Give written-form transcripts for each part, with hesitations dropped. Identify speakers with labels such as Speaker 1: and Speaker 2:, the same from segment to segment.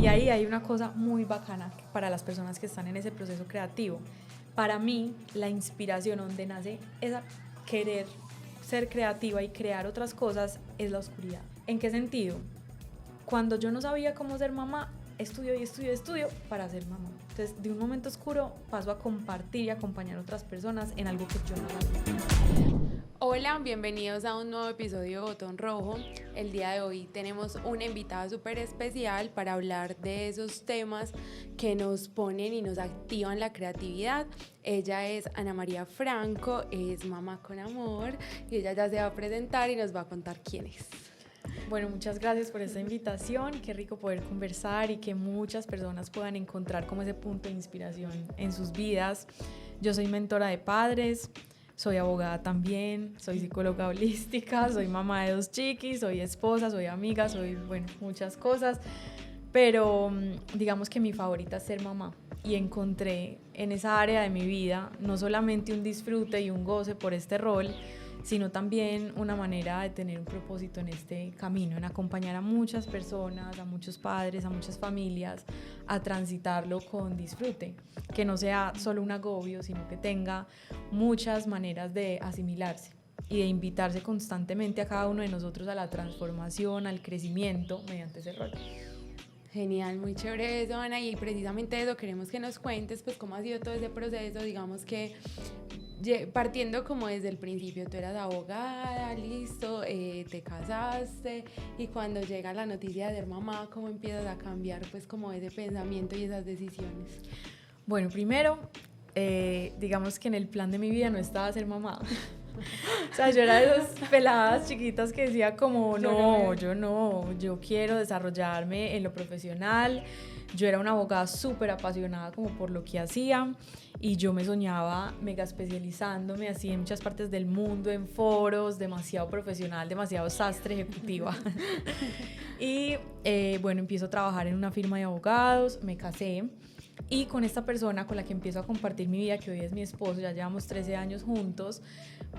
Speaker 1: Y ahí hay una cosa muy bacana para las personas que están en ese proceso creativo. Para mí, la inspiración donde nace esa querer ser creativa y crear otras cosas es la oscuridad. ¿En qué sentido? Cuando yo no sabía cómo ser mamá, estudio para ser mamá. Entonces, de un momento oscuro paso a compartir y acompañar a otras personas en algo que yo no sabía.
Speaker 2: Hola, bienvenidos a un nuevo episodio de Botón Rojo. El día de hoy tenemos una invitada súper especial para hablar de esos temas que nos ponen y nos activan la creatividad. Ella es Ana María Franco, es Mamá con Amor y ella ya se va a presentar y nos va a contar quién es.
Speaker 1: Bueno, muchas gracias por esta invitación, qué rico poder conversar y que muchas personas puedan encontrar como ese punto de inspiración en sus vidas. Yo soy mentora de padres, soy abogada también, soy psicóloga holística, soy mamá de 2 chiquis, soy esposa, soy amiga, soy, bueno, muchas cosas, pero digamos que mi favorita es ser mamá y encontré en esa área de mi vida no solamente un disfrute y un goce por este rol, sino también una manera de tener un propósito en este camino, en acompañar a muchas personas, a muchos padres, a muchas familias, a transitarlo con disfrute, que no sea solo un agobio, sino que tenga muchas maneras de asimilarse y de invitarse constantemente a cada uno de nosotros a la transformación, al crecimiento mediante ese rol.
Speaker 2: Genial, muy chévere eso, Ana, y precisamente eso queremos que nos cuentes, pues cómo ha sido todo ese proceso, digamos que partiendo como desde el principio, tú eras abogada, listo, te casaste y cuando llega la noticia de ser mamá, ¿cómo empiezas a cambiar pues como ese pensamiento y esas decisiones?
Speaker 1: Bueno, primero, digamos que en el plan de mi vida no estaba ser mamá. O sea, yo era de esas peladas chiquitas que decía como, yo quiero desarrollarme en lo profesional. Yo era una abogada súper apasionada como por lo que hacía y yo me soñaba mega especializándome así en muchas partes del mundo, en foros, demasiado profesional, demasiado sastre ejecutiva. Y bueno, empiezo a trabajar en una firma de abogados, me casé. Y con esta persona con la que empiezo a compartir mi vida, que hoy es mi esposo, ya llevamos 13 años juntos,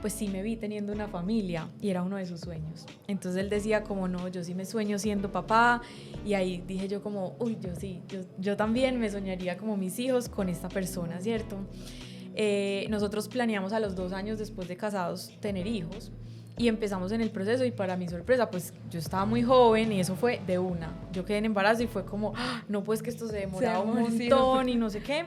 Speaker 1: pues sí me vi teniendo una familia y era uno de sus sueños. Entonces él decía como no, yo sí me sueño siendo papá y ahí dije yo como, uy, yo también me soñaría como mis hijos con esta persona, ¿cierto? Nosotros planeamos a los 2 años después de casados tener hijos. Y empezamos en el proceso y para mi sorpresa, pues yo estaba muy joven y eso fue de una. Yo quedé en embarazo y fue como, no, pues que esto se demoraba un montón y no sé qué.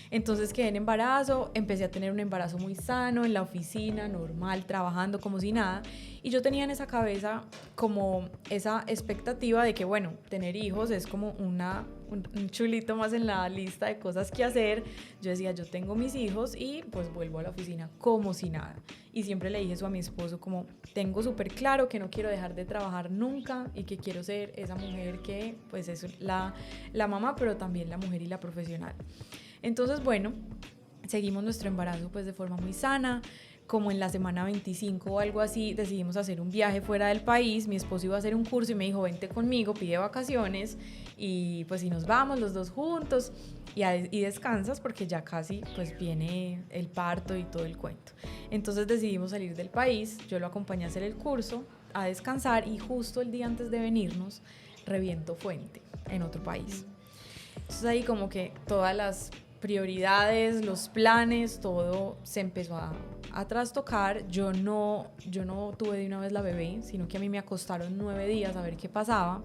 Speaker 1: Entonces quedé en embarazo, empecé a tener un embarazo muy sano en la oficina, normal, trabajando como si nada. Y yo tenía en esa cabeza como esa expectativa de que, bueno, tener hijos es como un chulito más en la lista de cosas que hacer. Yo decía, yo tengo mis hijos y pues vuelvo a la oficina como si nada. Y siempre le dije eso a mi esposo, como tengo súper claro que no quiero dejar de trabajar nunca y que quiero ser esa mujer que pues es la mamá, pero también la mujer y la profesional. Entonces, bueno, seguimos nuestro embarazo pues de forma muy sana. Como en la semana 25 o algo así, decidimos hacer un viaje fuera del país. Mi esposo iba a hacer un curso y me dijo, vente conmigo, pide vacaciones y pues si nos vamos los dos juntos y descansas porque ya casi pues viene el parto y todo el cuento. Entonces decidimos salir del país, yo lo acompañé a hacer el curso, a descansar y justo el día antes de venirnos reviento fuente en otro país. Entonces ahí como que todas las prioridades, los planes, todo se empezó a trastocar. Yo no tuve de una vez la bebé, sino que a mí me acostaron 9 días a ver qué pasaba.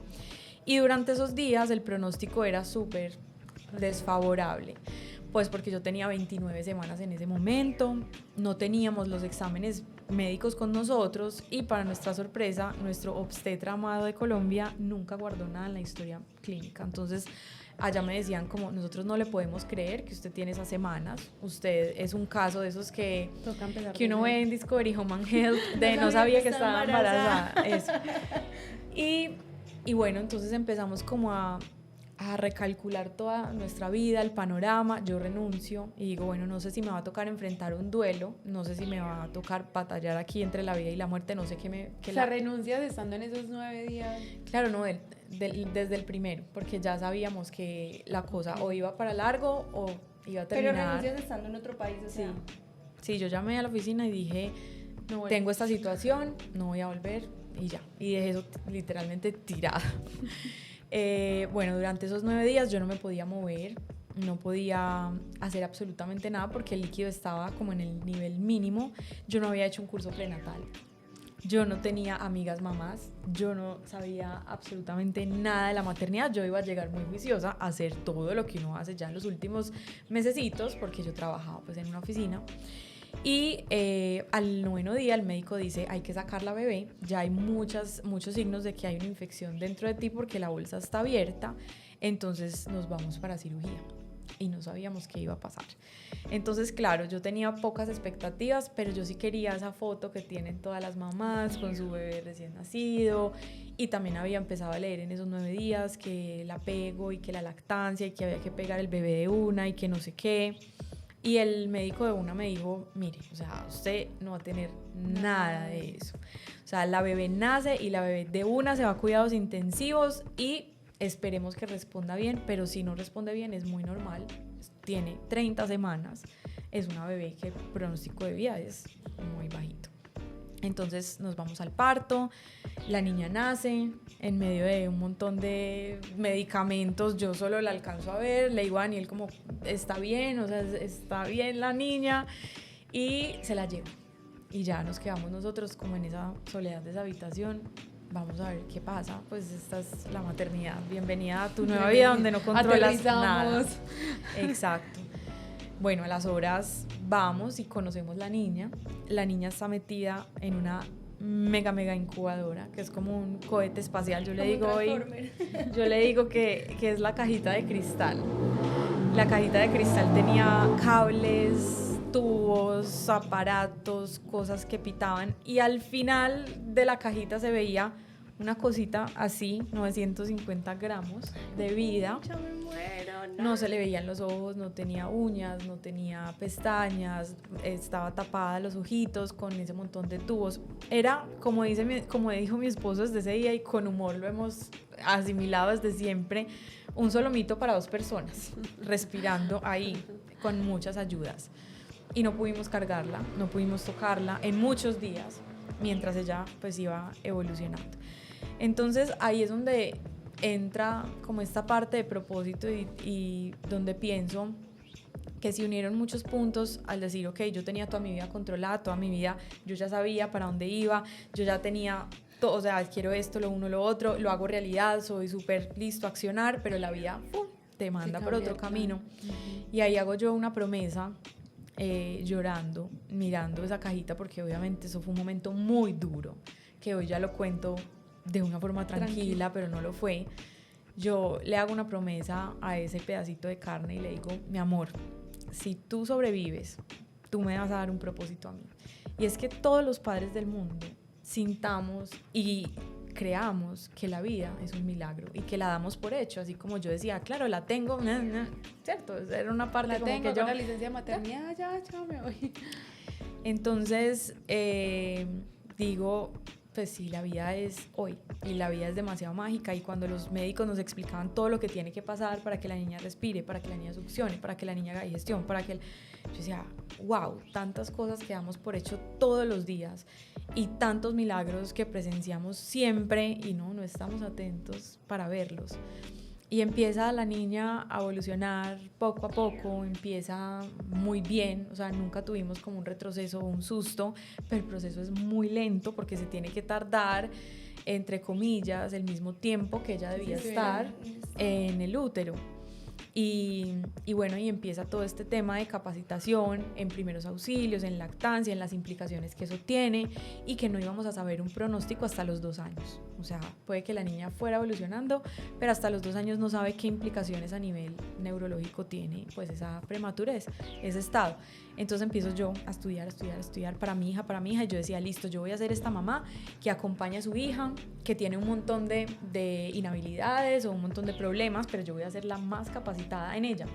Speaker 1: Y durante esos días el pronóstico era súper desfavorable, pues porque yo tenía 29 semanas en ese momento, no teníamos los exámenes médicos con nosotros y para nuestra sorpresa, nuestro obstetra amado de Colombia nunca guardó nada en la historia clínica. Entonces allá me decían como, nosotros no le podemos creer que usted tiene esas semanas, usted es un caso de esos que uno ve en Discovery Home and Health, de no sabía que estaba embarazada. Eso. Y bueno, entonces empezamos como a recalcular toda nuestra vida, el panorama. Yo renuncio y digo, bueno, no sé si me va a tocar enfrentar un duelo, no sé si me va a tocar batallar aquí entre la vida y la muerte, no sé qué
Speaker 2: renuncias estando en esos 9 días.
Speaker 1: Claro, no, desde el primero, porque ya sabíamos que la cosa o iba para largo o iba a terminar.
Speaker 3: Pero renuncias estando en otro país, o sea.
Speaker 1: Sí, yo llamé a la oficina y dije, no, tengo esta situación, no voy a volver y ya. Y dejé eso literalmente tirada. Bueno, durante esos 9 días yo no me podía mover, no podía hacer absolutamente nada porque el líquido estaba como en el nivel mínimo. Yo no había hecho un curso prenatal, yo no tenía amigas mamás, yo no sabía absolutamente nada de la maternidad. Yo iba a llegar muy juiciosa a hacer todo lo que uno hace ya en los últimos mesecitos, porque yo trabajaba pues en una oficina. Y al 9º día el médico dice, hay que sacar la bebé, ya hay muchos signos de que hay una infección dentro de ti porque la bolsa está abierta, entonces nos vamos para cirugía. Y no sabíamos qué iba a pasar. Entonces, claro, yo tenía pocas expectativas, pero yo sí quería esa foto que tienen todas las mamás con su bebé recién nacido. Y también había empezado a leer en esos 9 días que el apego y que la lactancia y que había que pegar el bebé de una y que no sé qué. Y el médico de una me dijo, mire, o sea, usted no va a tener nada de eso. O sea, la bebé nace y la bebé de una se va a cuidados intensivos y esperemos que responda bien, pero si no responde bien es muy normal. Tiene 30 semanas, es una bebé que el pronóstico de vida es muy bajito. Entonces nos vamos al parto, la niña nace en medio de un montón de medicamentos, yo solo la alcanzo a ver, le digo a Daniel como, está bien, o sea, está bien la niña, y se la lleva. Y ya nos quedamos nosotros como en esa soledad de esa habitación. Vamos a ver qué pasa, pues esta es la maternidad, bienvenida a tu nueva vida donde no controlas nada. Exacto. Bueno, a las horas vamos y conocemos la niña está metida en una mega incubadora, que es como un cohete espacial, yo le digo que es la cajita de cristal. La cajita de cristal tenía cables, tubos, aparatos, cosas que pitaban, y al final de la cajita se veía una cosita así, 950 gramos de vida.
Speaker 3: Yo me muero,
Speaker 1: no se le veían los ojos, no tenía uñas, no tenía pestañas, estaba tapada los ojitos con ese montón de tubos. Era, como dijo mi esposo desde ese día, y con humor lo hemos asimilado desde siempre, un solomito para 2 personas, respirando ahí con muchas ayudas. Y no pudimos cargarla, no pudimos tocarla en muchos días, mientras ella pues iba evolucionando. Entonces ahí es donde entra como esta parte de propósito y donde pienso que se unieron muchos puntos al decir, ok, yo tenía toda mi vida controlada, toda mi vida yo ya sabía para dónde iba, yo ya tenía todo, o sea, quiero esto, lo uno, lo otro, lo hago realidad, soy súper listo a accionar, pero la vida te manda por otro camino. Y ahí hago yo una promesa, llorando, mirando esa cajita, porque obviamente eso fue un momento muy duro, que hoy ya lo cuento de una forma tranquila, pero no lo fue. Yo le hago una promesa a ese pedacito de carne y le digo, mi amor, si tú sobrevives, tú me vas a dar un propósito a mí. Y es que todos los padres del mundo sintamos y creamos que la vida es un milagro y que la damos por hecho, así como yo decía, claro, la tengo, ¿cierto? Era una parte
Speaker 2: la
Speaker 1: como
Speaker 2: tengo,
Speaker 1: que yo...
Speaker 2: con la licencia de maternidad, ya me voy.
Speaker 1: Entonces, digo, pues sí, la vida es hoy y la vida es demasiado mágica, y cuando los médicos nos explicaban todo lo que tiene que pasar para que la niña respire, para que la niña succione, para que la niña haga digestión, yo decía, wow, tantas cosas que damos por hecho todos los días y tantos milagros que presenciamos siempre y no estamos atentos para verlos. Y empieza la niña a evolucionar poco a poco, empieza muy bien, o sea, nunca tuvimos como un retroceso o un susto, pero el proceso es muy lento porque se tiene que tardar, entre comillas, el mismo tiempo que ella debía estar en el útero. Y bueno, y empieza todo este tema de capacitación en primeros auxilios, en lactancia, en las implicaciones que eso tiene, y que no íbamos a saber un pronóstico hasta los 2 años. O sea, puede que la niña fuera evolucionando, pero hasta los 2 años no sabe qué implicaciones a nivel neurológico tiene pues esa prematurez, ese estado. Entonces empiezo yo a estudiar para mi hija, y yo decía, listo, yo voy a ser esta mamá que acompaña a su hija, que tiene un montón de inhabilidades o un montón de problemas, pero yo voy a ser la más capacitada en ella.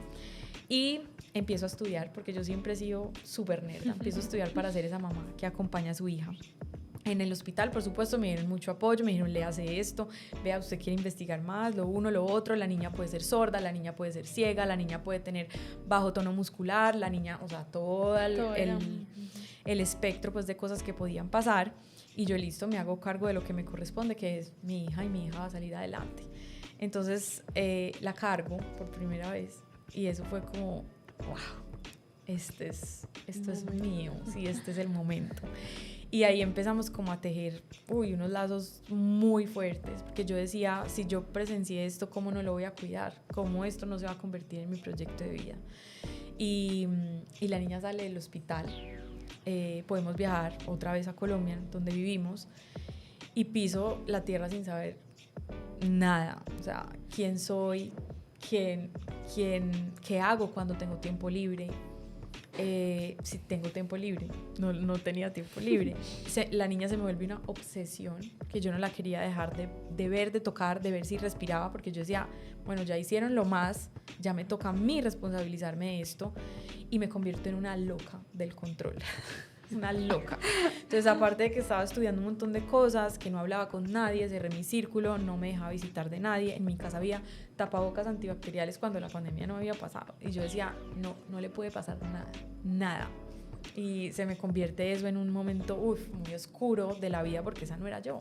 Speaker 1: Y empiezo a estudiar, porque yo siempre he sido súper nerda, empiezo a estudiar para ser esa mamá que acompaña a su hija. En el hospital, por supuesto, me dieron mucho apoyo, me dijeron, le hace esto, vea, usted quiere investigar más, lo uno, lo otro, la niña puede ser sorda, la niña puede ser ciega, la niña puede tener bajo tono muscular, la niña, o sea, todo el espectro pues de cosas que podían pasar, y yo listo, me hago cargo de lo que me corresponde, que es mi hija, y mi hija va a salir adelante. Entonces la cargo por primera vez y eso fue como, wow, esto es mío, sí, este es el momento. Y ahí empezamos como a tejer unos lazos muy fuertes, porque yo decía, si yo presencié esto, ¿cómo no lo voy a cuidar? ¿Cómo esto no se va a convertir en mi proyecto de vida? Y la niña sale del hospital, podemos viajar otra vez a Colombia, donde vivimos, y piso la tierra sin saber nada, o sea, quién soy, qué hago cuando tengo tiempo libre. Si tengo tiempo libre, no tenía tiempo libre. La niña se me vuelve una obsesión que yo no la quería dejar de ver, de tocar, de ver si respiraba, porque yo decía, bueno, ya hicieron lo más, ya me toca a mí responsabilizarme de esto, y me convierto en una loca del control. Una loca. Entonces, aparte de que estaba estudiando un montón de cosas, que no hablaba con nadie, cerré mi círculo, no me dejaba visitar de nadie, en mi casa había tapabocas antibacteriales cuando la pandemia no había pasado, y yo decía, no le puede pasar nada, y se me convierte eso en un momento muy oscuro de la vida, porque esa no era yo.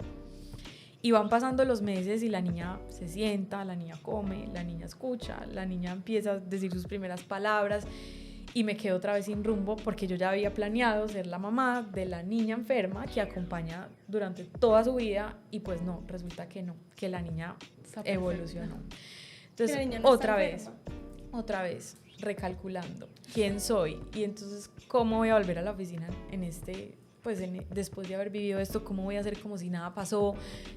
Speaker 1: Y van pasando los meses y la niña se sienta, la niña come, la niña escucha, la niña empieza a decir sus primeras palabras, y me quedo otra vez sin rumbo, porque yo ya había planeado ser la mamá de la niña enferma que acompaña durante toda su vida, y pues no, resulta que no, que la niña evolucionó. Entonces, la niña no otra vez, recalculando quién soy, y entonces cómo voy a volver a la oficina después de haber vivido esto, cómo voy a hacer como si nada pasó.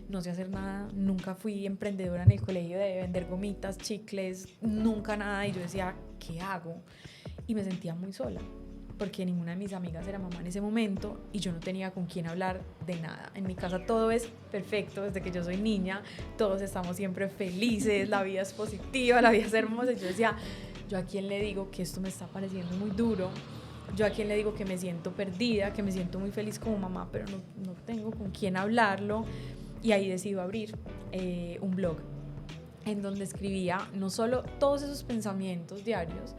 Speaker 1: No sé hacer nada, nunca fui emprendedora en el colegio de vender gomitas, chicles, nunca nada, y yo decía, ¿qué hago? Y me sentía muy sola, porque ninguna de mis amigas era mamá en ese momento, y yo no tenía con quién hablar de nada. En mi casa todo es perfecto, desde que yo soy niña, todos estamos siempre felices, la vida es positiva, la vida es hermosa. Y yo decía, ¿yo a quién le digo que esto me está pareciendo muy duro? ¿Yo a quién le digo que me siento perdida, que me siento muy feliz como mamá, pero no tengo con quién hablarlo? Y ahí decido abrir un blog en donde escribía no solo todos esos pensamientos diarios,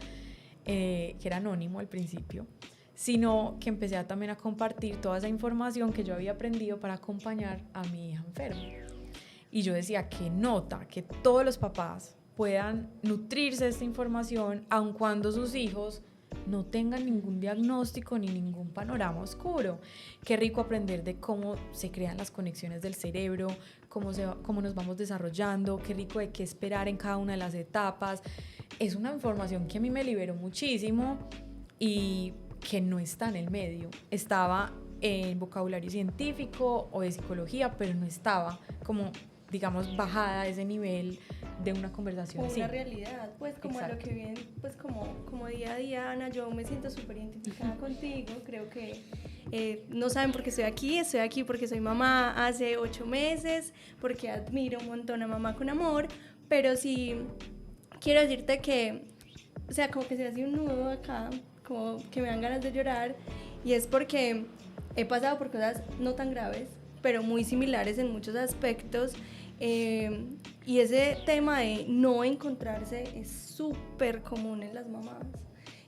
Speaker 1: que era anónimo al principio, sino que empecé también a compartir toda esa información que yo había aprendido para acompañar a mi hija enferma. Y yo decía, qué nota que todos los papás puedan nutrirse de esta información, aun cuando sus hijos no tengan ningún diagnóstico ni ningún panorama oscuro. Qué rico aprender de cómo se crean las conexiones del cerebro, cómo nos vamos desarrollando, qué rico de qué esperar en cada una de las etapas. Es una información que a mí me liberó muchísimo y que no está en el medio. Estaba en vocabulario científico o de psicología, pero no estaba como, digamos, bajada a ese nivel de una conversación así.
Speaker 3: Una realidad, pues como lo que viven, pues como día a día, Ana, yo me siento súper identificada contigo. Creo que no saben por qué estoy aquí porque soy mamá hace 8 meses, porque admiro un montón a Mamá con Amor, pero sí quiero decirte que, o sea, como que se hace un nudo acá, como que me dan ganas de llorar, y es porque he pasado por cosas no tan graves, pero muy similares en muchos aspectos, y ese tema de no encontrarse es súper común en las mamás,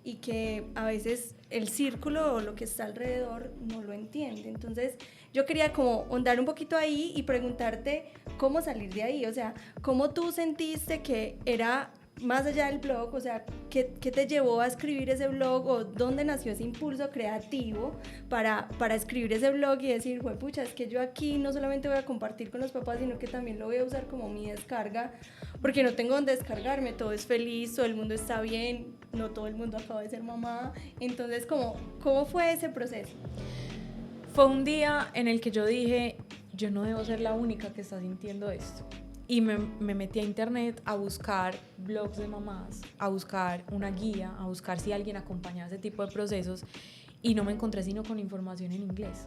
Speaker 3: y que a veces el círculo o lo que está alrededor no lo entiende. Entonces yo quería como ahondar un poquito ahí y preguntarte cómo salir de ahí, o sea, cómo tú sentiste que era más allá del blog, o sea, ¿qué te llevó a escribir ese blog, o dónde nació ese impulso creativo para escribir ese blog y decir, pucha, es que yo aquí no solamente voy a compartir con los papás, sino que también lo voy a usar como mi descarga, porque no tengo dónde descargarme, todo es feliz, todo el mundo está bien, no todo el mundo acaba de ser mamá? Entonces, ¿cómo fue ese proceso?
Speaker 1: Fue un día en el que yo dije, yo no debo ser la única que está sintiendo esto. Y me metí a internet a buscar blogs de mamás, a buscar una guía, a buscar si alguien acompañaba ese tipo de procesos, y no me encontré sino con información en inglés.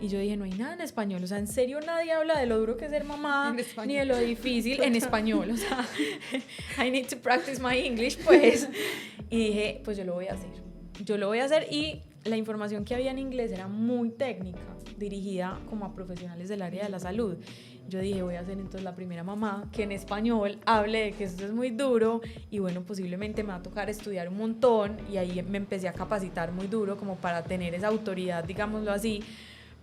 Speaker 1: Y yo dije, no hay nada en español, o sea, en serio nadie habla de lo duro que es ser mamá, ni de lo difícil en español, o sea, I need to practice my English, pues. Y dije, pues yo lo voy a hacer, y la información que había en inglés era muy técnica, dirigida como a profesionales del área de la salud. Yo dije, voy a ser entonces la primera mamá que en español hable de que esto es muy duro, y bueno, posiblemente me va a tocar estudiar un montón, y ahí me empecé a capacitar muy duro como para tener esa autoridad, digámoslo así,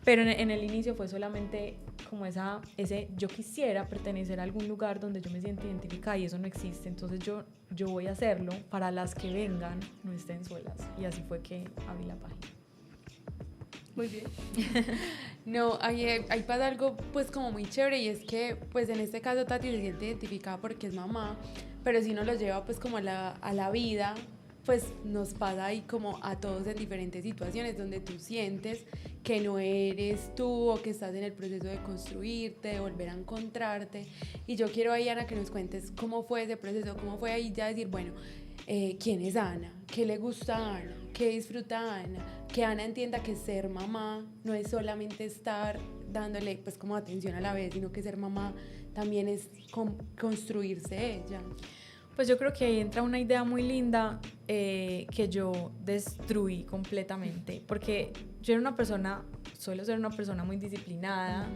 Speaker 1: pero en el inicio fue solamente como ese yo quisiera pertenecer a algún lugar donde yo me sienta identificada y eso no existe, entonces yo voy a hacerlo para las que vengan no estén solas, y así fue que abrí la página.
Speaker 3: Muy bien.
Speaker 2: No, ahí pasa algo pues como muy chévere, y es que pues en este caso Tati se siente identificada porque es mamá, pero si uno lo lleva pues como a la vida, pues nos pasa ahí como a todos en diferentes situaciones donde tú sientes que no eres tú o que estás en el proceso de construirte, de volver a encontrarte. Y yo quiero ahí, Ana, que nos cuentes cómo fue ese proceso, cómo fue ahí ya decir, bueno, ¿quién es Ana? ¿Qué le gusta a Ana? ¿Qué disfruta Ana? Que Ana entienda que ser mamá no es solamente estar dándole pues como atención a la vez, sino que ser mamá también es construirse ella.
Speaker 1: Pues yo creo que ahí entra una idea muy linda que yo destruí completamente, porque yo suelo ser una persona muy disciplinada,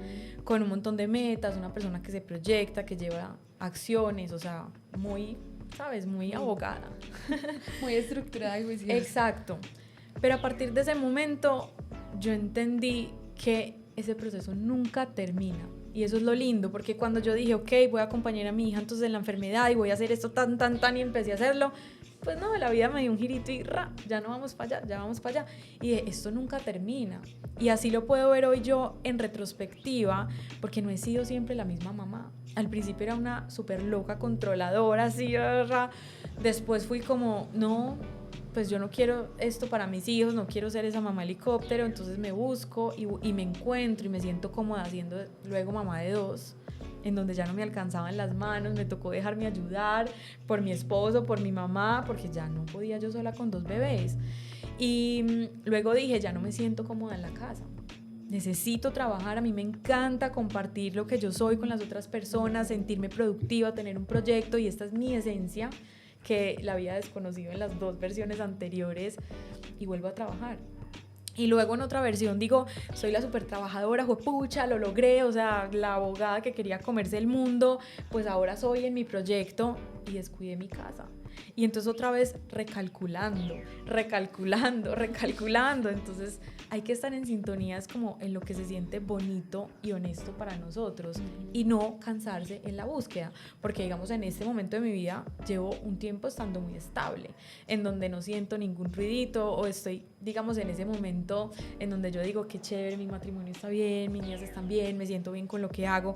Speaker 1: con un montón de metas, una persona que se proyecta, que lleva acciones, o sea, muy, ¿sabes? Muy abogada.
Speaker 2: Muy estructurada y juiciosa.
Speaker 1: Exacto. Pero a partir de ese momento yo entendí que ese proceso nunca termina. Y eso es lo lindo, porque cuando yo dije, ok, voy a acompañar a mi hija entonces en la enfermedad y voy a hacer esto tan, y empecé a hacerlo, pues no, la vida me dio un girito y ya no vamos para allá, ya vamos para allá. Y dije, esto nunca termina. Y así lo puedo ver hoy yo en retrospectiva, porque no he sido siempre la misma mamá. Al principio era una súper loca, controladora, así, después fui como, no, pues yo no quiero esto para mis hijos, no quiero ser esa mamá helicóptero, entonces me busco y me encuentro y me siento cómoda siendo luego mamá de 2, en donde ya no me alcanzaban las manos, me tocó dejarme ayudar por mi esposo, por mi mamá, porque ya no podía yo sola con 2 bebés. Y luego dije, ya no me siento cómoda en la casa. Necesito trabajar, a mí me encanta compartir lo que yo soy con las otras personas, sentirme productiva, tener un proyecto, y esta es mi esencia, que la había desconocido en las 2 versiones anteriores, y vuelvo a trabajar. Y luego en otra versión digo, soy la súper trabajadora, juepucha, lo logré, o sea, la abogada que quería comerse el mundo, pues ahora soy en mi proyecto, y descuidé mi casa. Y entonces otra vez recalculando, entonces hay que estar en sintonía, es como en lo que se siente bonito y honesto para nosotros, y no cansarse en la búsqueda, porque digamos en este momento de mi vida llevo un tiempo estando muy estable, en donde no siento ningún ruidito, o estoy digamos en ese momento en donde yo digo qué chévere, mi matrimonio está bien, mis niñas están bien, me siento bien con lo que hago.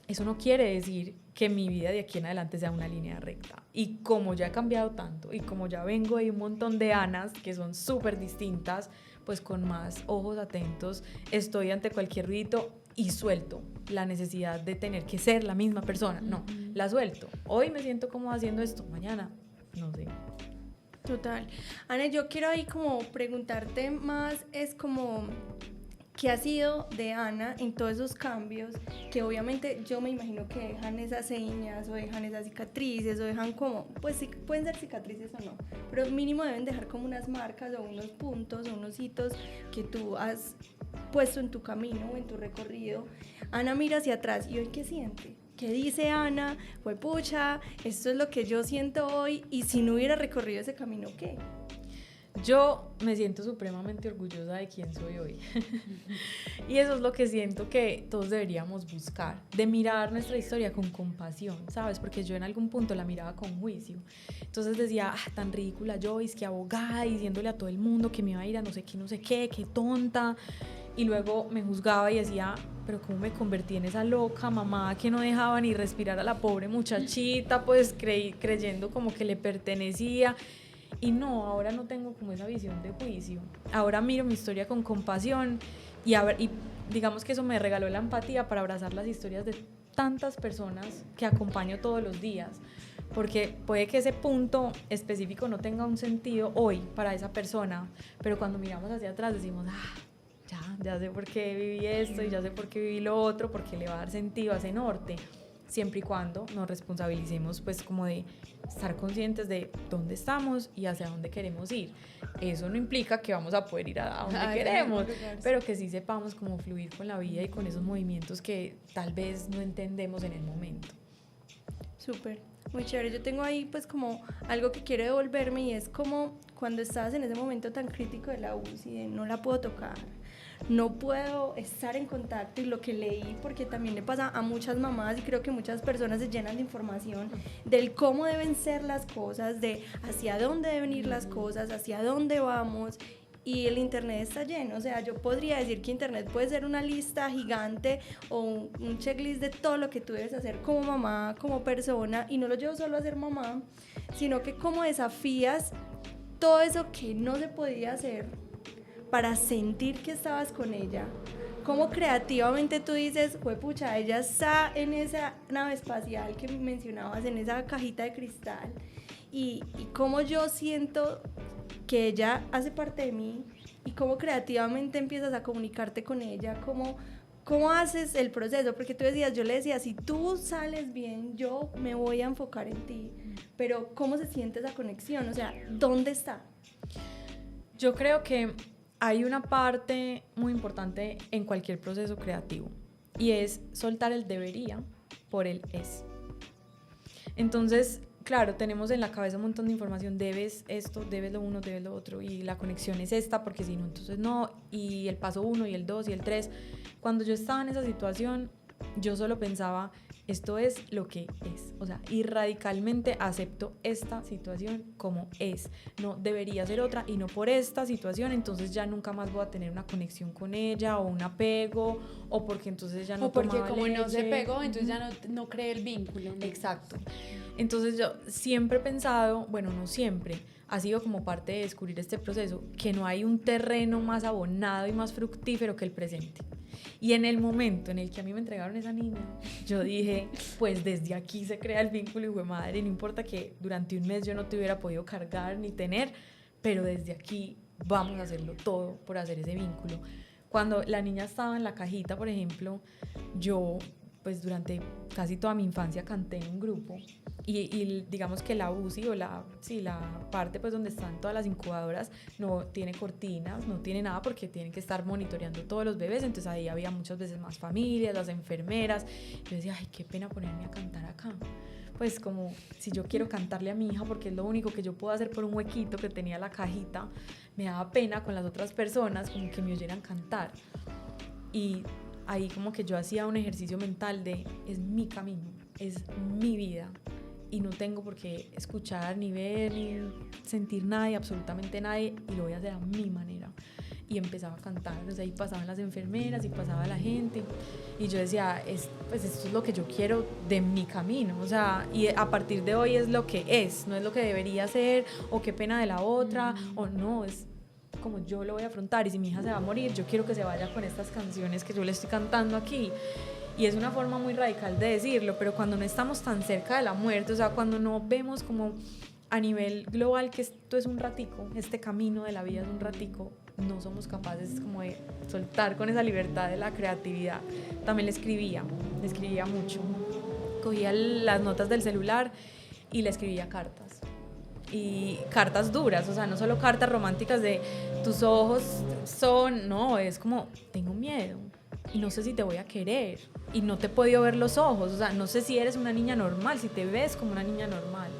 Speaker 1: Eso no quiere decir que mi vida de aquí en adelante sea una línea recta. Y como ya he cambiado tanto, y como ya vengo de un montón de Anas que son súper distintas, pues con más ojos atentos, estoy ante cualquier ruidito y suelto la necesidad de tener que ser la misma persona. No, la suelto. Hoy me siento como haciendo esto, mañana no sé.
Speaker 3: Total. Ana, yo quiero ahí como preguntarte más, es como, ¿qué ha sido de Ana en todos esos cambios que obviamente yo me imagino que dejan esas señas o dejan esas cicatrices o dejan como, pues sí, pueden ser cicatrices o no, pero mínimo deben dejar como unas marcas o unos puntos o unos hitos que tú has puesto en tu camino o en tu recorrido? Ana mira hacia atrás y hoy ¿qué siente? ¿Qué dice Ana? Pues pucha, esto es lo que yo siento hoy, y si no hubiera recorrido ese camino, ¿qué?
Speaker 1: Yo me siento supremamente orgullosa de quién soy hoy. Y eso es lo que siento que todos deberíamos buscar, de mirar nuestra historia con compasión, ¿sabes? Porque yo en algún punto la miraba con juicio. Entonces decía, tan ridícula Joyce, que abogada, diciéndole a todo el mundo que me iba a ir a no sé qué, qué tonta. Y luego me juzgaba y decía, pero ¿cómo me convertí en esa loca mamá que no dejaba ni respirar a la pobre muchachita, pues creyendo como que le pertenecía? Y no, ahora no tengo como esa visión de juicio. Ahora miro mi historia con compasión y digamos que eso me regaló la empatía para abrazar las historias de tantas personas que acompaño todos los días. Porque puede que ese punto específico no tenga un sentido hoy para esa persona, pero cuando miramos hacia atrás decimos, ya sé por qué viví esto y ya sé por qué viví lo otro, porque le va a dar sentido a ese norte. Siempre y cuando nos responsabilicemos, pues como de estar conscientes de dónde estamos y hacia dónde queremos ir. Eso no implica que vamos a poder ir a donde queremos, pero que sí sepamos cómo fluir con la vida y con esos movimientos que tal vez no entendemos en el momento.
Speaker 3: Súper, muy chévere. Yo tengo ahí pues como algo que quiero devolverme, y es como cuando estabas en ese momento tan crítico de la UCI, de no la puedo tocar, no puedo estar en contacto, y lo que leí, porque también le pasa a muchas mamás y creo que muchas personas se llenan de información del cómo deben ser las cosas, de hacia dónde deben ir las cosas, hacia dónde vamos. Y el internet está lleno, o sea, yo podría decir que internet puede ser una lista gigante o un checklist de todo lo que tú debes hacer como mamá, como persona, y no lo llevo solo a ser mamá, sino que cómo desafías todo eso que no se podía hacer para sentir que estabas con ella, cómo creativamente tú dices, pucha, ella está en esa nave espacial que mencionabas, en esa cajita de cristal, y cómo yo siento que ella hace parte de mí, y cómo creativamente empiezas a comunicarte con ella, cómo haces el proceso, porque tú decías, yo le decía, si tú sales bien, yo me voy a enfocar en ti, pero ¿cómo se siente esa conexión? O sea, ¿dónde está?
Speaker 1: Yo creo que hay una parte muy importante en cualquier proceso creativo, y es soltar el debería por el es. Entonces, claro, tenemos en la cabeza un montón de información, debes esto, debes lo uno, debes lo otro, y la conexión es esta, porque si no, entonces no, y el paso 1, y el 2, y el 3. Cuando yo estaba en esa situación, yo solo pensaba, esto es lo que es, o sea, y radicalmente acepto esta situación como es, no debería ser otra, y no por esta situación, entonces ya nunca más voy a tener una conexión con ella, o un apego, o porque entonces ya no
Speaker 2: o porque
Speaker 1: tomaba
Speaker 2: como
Speaker 1: leche.
Speaker 2: no se pegó, entonces ya no cree el vínculo, ¿no?
Speaker 1: Exacto. Entonces yo siempre he pensado, bueno, no siempre, ha sido como parte de descubrir este proceso, que no hay un terreno más abonado y más fructífero que el presente. Y en el momento en el que a mí me entregaron esa niña, yo dije, pues desde aquí se crea el vínculo, hijo de madre, no importa que durante un mes yo no te hubiera podido cargar ni tener, pero desde aquí vamos a hacerlo todo por hacer ese vínculo. Cuando la niña estaba en la cajita, por ejemplo, yo pues durante casi toda mi infancia canté en un grupo, y digamos que la UCI o la parte pues donde están todas las incubadoras no tiene cortinas, no tiene nada, porque tienen que estar monitoreando todos los bebés, entonces ahí había muchas veces más familias, las enfermeras. Yo decía, ay, qué pena ponerme a cantar acá, pues como si yo quiero cantarle a mi hija porque es lo único que yo puedo hacer por un huequito que tenía la cajita, me daba pena con las otras personas como que me oyeran cantar. Y ahí como que yo hacía un ejercicio mental de, es mi camino, es mi vida, y no tengo por qué escuchar, ni ver, ni sentir nadie, absolutamente nadie, y lo voy a hacer a mi manera. Y empezaba a cantar, o sea, ahí pasaban las enfermeras y pasaba la gente, y yo decía, pues esto es lo que yo quiero de mi camino, o sea, y a partir de hoy es lo que es, no es lo que debería ser, o qué pena de la otra, o no, es como yo lo voy a afrontar, y si mi hija se va a morir, yo quiero que se vaya con estas canciones que yo le estoy cantando aquí. Y es una forma muy radical de decirlo, pero cuando no estamos tan cerca de la muerte, o sea, cuando no vemos como a nivel global que esto es un ratico, este camino de la vida es un ratico, no somos capaces como de soltar con esa libertad de la creatividad. También le escribía mucho, cogía las notas del celular y le escribía cartas, y cartas duras, o sea, no solo cartas románticas de tus ojos son, no, es como, tengo miedo y no sé si te voy a querer y no te he podido ver los ojos, o sea, no sé si eres una niña normal, si te ves como una niña normal,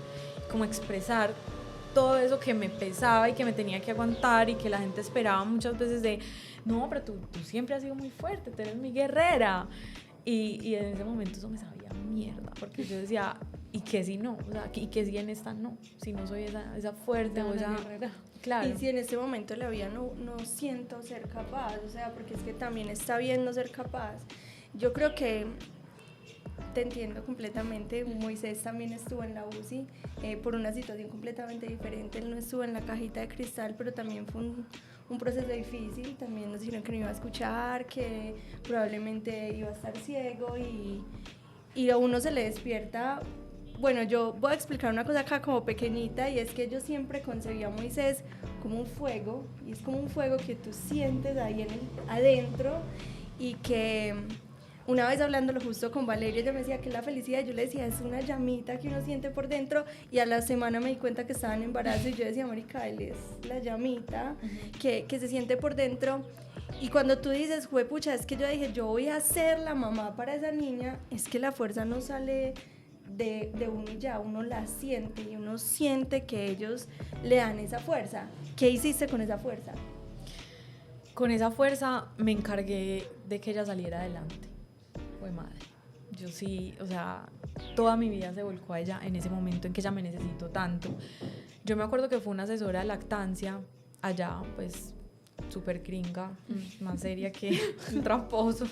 Speaker 1: como expresar todo eso que me pesaba y que me tenía que aguantar, y que la gente esperaba muchas veces de, no, pero tú siempre has sido muy fuerte, tú eres mi guerrera, y en ese momento eso me sabía mierda, porque yo decía, ¿y qué si no? O sea, ¿y qué si en esta no? Si no soy esa fuerte o esa guerrera. Claro.
Speaker 3: Y si en este momento de la vida no siento ser capaz, o sea, porque es que también está bien no ser capaz. Yo creo que te entiendo completamente. Moisés también estuvo en la UCI por una situación completamente diferente. Él no estuvo en la cajita de cristal, pero también fue un proceso difícil. También nos dijeron que no iba a escuchar, que probablemente iba a estar ciego, y a uno se le despierta. Bueno, yo voy a explicar una cosa acá como pequeñita, y es que yo siempre concebía a Moisés como un fuego, y es como un fuego que tú sientes ahí adentro, y que una vez hablándolo justo con Valeria, ella me decía que la felicidad, yo le decía, es una llamita que uno siente por dentro, y a la semana me di cuenta que estaba en embarazo, y yo decía, marica, él es la llamita que se siente por dentro. Y cuando tú dices, juepucha, es que yo dije, yo voy a ser la mamá para esa niña, es que la fuerza no sale de uno ya, uno la siente, y uno siente que ellos le dan esa fuerza. ¿Qué hiciste con esa fuerza?
Speaker 1: con esa fuerza me encargué de que ella saliera adelante. Fue madre. Yo sí, o sea, toda mi vida se volcó a ella en ese momento en que ella me necesitó tanto. Yo me acuerdo que fue una asesora de lactancia allá, pues súper gringa, más seria que un tramposo.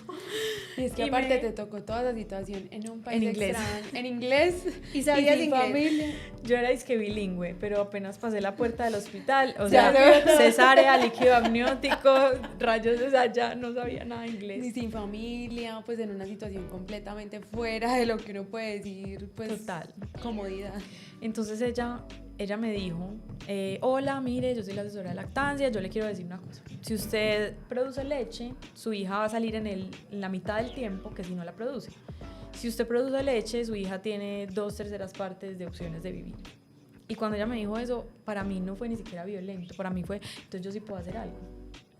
Speaker 2: Y es que aparte te tocó toda la situación en un país
Speaker 1: en inglés.
Speaker 2: extraño, en inglés,
Speaker 3: y sabías
Speaker 2: sin
Speaker 3: inglés.
Speaker 2: familia.
Speaker 1: Yo era disque bilingüe, pero apenas pasé la puerta del hospital, o sea, cesárea, líquido amniótico, rayos, o sea, ya no sabía nada de inglés.
Speaker 2: Ni sin familia, pues en una situación completamente fuera de lo que uno puede decir, pues
Speaker 1: Total.
Speaker 2: Comodidad.
Speaker 1: Entonces ella me dijo, hola, mire, yo soy la asesora de lactancia, yo le quiero decir una cosa. Si usted produce leche, su hija va a salir en la mitad del tiempo que si no la produce. Si usted produce leche, su hija tiene 2/3 partes de opciones de vivir. Y cuando ella me dijo eso, para mí no fue ni siquiera violento, para mí fue, entonces yo sí puedo hacer algo.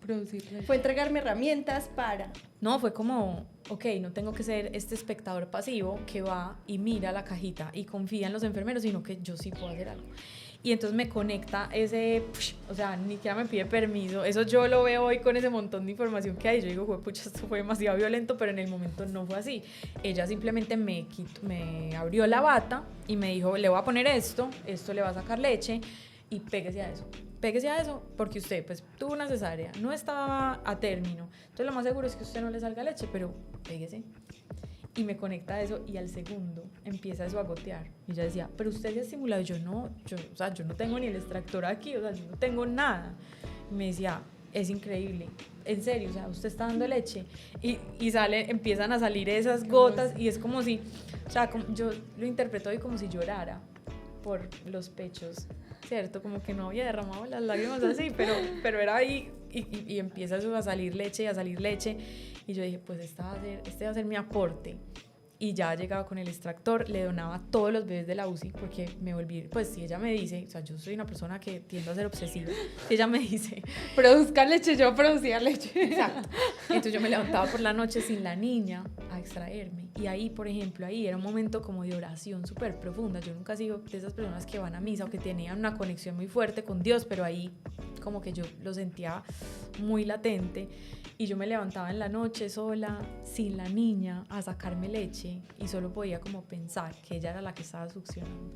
Speaker 2: Producir leche.
Speaker 3: Fue entregarme herramientas para...
Speaker 1: No, fue como, ok, no tengo que ser este espectador pasivo que va y mira la cajita y confía en los enfermeros, sino que yo sí puedo hacer algo. Y entonces me conecta o sea, ni siquiera me pide permiso. Eso yo lo veo hoy con ese montón de información que hay. Yo digo, pucha, esto fue demasiado violento, pero en el momento no fue así. Ella simplemente me abrió la bata y me dijo, le voy a poner esto le va a sacar leche y péguese a eso, porque usted pues tuvo una cesárea, no estaba a término, entonces lo más seguro es que a usted no le salga leche, pero péguese. Y me conecta a eso y al segundo empieza eso a gotear. Y ella decía, pero usted se ha estimulado. Y yo no, yo no tengo ni el extractor aquí, o sea, yo no tengo nada. Y me decía, es increíble, en serio, o sea, usted está dando leche. Y empiezan a salir esas gotas y es como si, o sea, yo lo interpreto hoy como si llorara por los pechos, ¿cierto? Como que no había derramado las lágrimas así, pero era ahí y empieza eso a salir leche y a salir leche. Y yo dije, pues este va a ser mi aporte. Y ya llegaba con el extractor, le donaba todos los bebés de la UCI, porque me volví, pues si ella me dice, o sea, yo soy una persona que tiendo a ser obsesiva, si ella me dice,
Speaker 2: produzca leche, yo producía leche.
Speaker 1: Exacto. Entonces yo me levantaba por la noche sin la niña a extraerme. Y ahí, por ejemplo, ahí era un momento como de oración súper profunda. Yo nunca he sido de esas personas que van a misa o que tenían una conexión muy fuerte con Dios, pero ahí como que yo lo sentía muy latente. Y yo me levantaba en la noche sola, sin la niña, a sacarme leche y solo podía como pensar que ella era la que estaba succionando.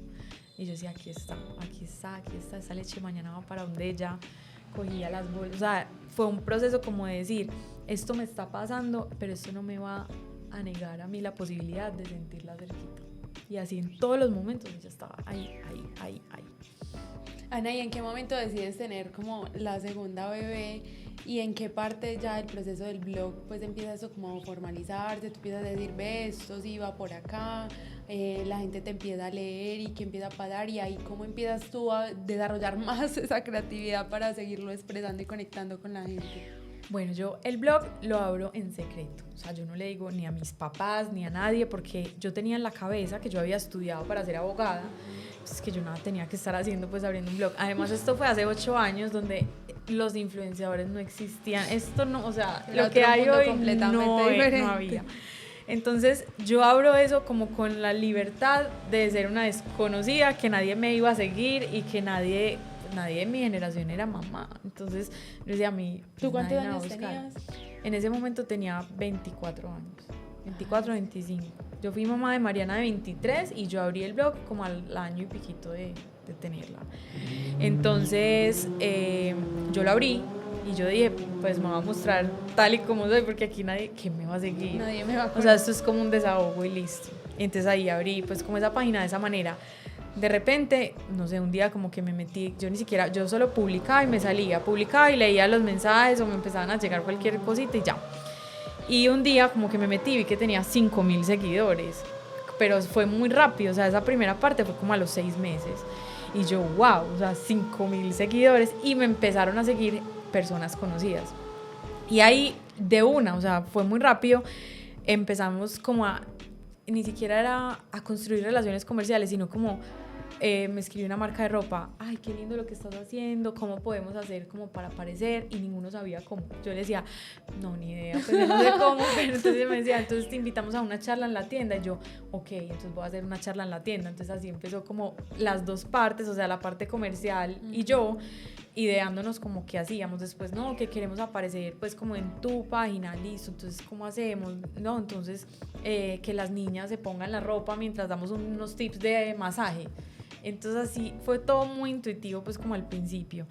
Speaker 1: Y yo decía, aquí está, esa leche mañana va para donde ella. Cogía las bolsas, o sea, fue un proceso como de decir, esto me está pasando, pero esto no me va a negar a mí la posibilidad de sentirla cerquita. Y así en todos los momentos ella estaba ahí.
Speaker 2: Ana, ¿y en qué momento decides tener como la segunda bebé? ¿Y en qué parte ya del proceso del blog pues empieza eso como a formalizarse? Tú empiezas a decir, ve, esto sí va por acá, la gente te empieza a leer y que empieza a parar, y ahí cómo empiezas tú a desarrollar más esa creatividad para seguirlo expresando y conectando con la gente.
Speaker 1: Bueno, yo el blog lo abro en secreto, o sea, yo no le digo ni a mis papás ni a nadie, porque yo tenía en la cabeza que yo había estudiado para ser abogada, entonces que yo nada tenía que estar haciendo pues abriendo un blog. Además esto fue hace 8 años donde los influenciadores no existían, esto no, o sea, lo que hay hoy no había. Entonces yo abro eso como con la libertad de ser una desconocida, que nadie me iba a seguir y que nadie de mi generación era mamá. Entonces yo decía a mí,
Speaker 2: ¿tú cuántos años tenías?
Speaker 1: En ese momento tenía 24 años, 24, 25. Yo fui mamá de Mariana de 23 y yo abrí el blog como al año y piquito de tenerla. Entonces yo lo abrí y yo dije, pues me voy a mostrar tal y como soy, porque aquí ¿quién me va a seguir?
Speaker 2: Nadie me va a conocer.
Speaker 1: O sea, esto es como un desahogo y listo. Entonces ahí abrí pues como esa página de esa manera. De repente, no sé, un día como que me metí, yo solo publicaba y me salía, publicaba y leía los mensajes o me empezaban a llegar cualquier cosita y ya. Y un día como que me metí y vi que tenía 5,000 seguidores, pero fue muy rápido, o sea, esa primera parte fue como a los 6 meses. Y yo, wow, o sea, 5,000 seguidores, y me empezaron a seguir personas conocidas. Y ahí de una, o sea, fue muy rápido, empezamos como ni siquiera era a construir relaciones comerciales, sino como me escribió una marca de ropa, ay, qué lindo lo que estás haciendo, cómo podemos hacer como para aparecer, y ninguno sabía cómo. Yo le decía, no, ni idea, pues yo no sé cómo, pero entonces me decía, entonces te invitamos a una charla en la tienda, y yo, ok, entonces voy a hacer una charla en la tienda. Entonces así empezó como las dos partes, o sea, la parte comercial y yo, ideándonos como qué hacíamos después, no, que queremos aparecer pues como en tu página, listo, entonces ¿cómo hacemos? No, entonces que las niñas se pongan la ropa mientras damos unos tips de masaje. Entonces así fue todo muy intuitivo pues como al principio.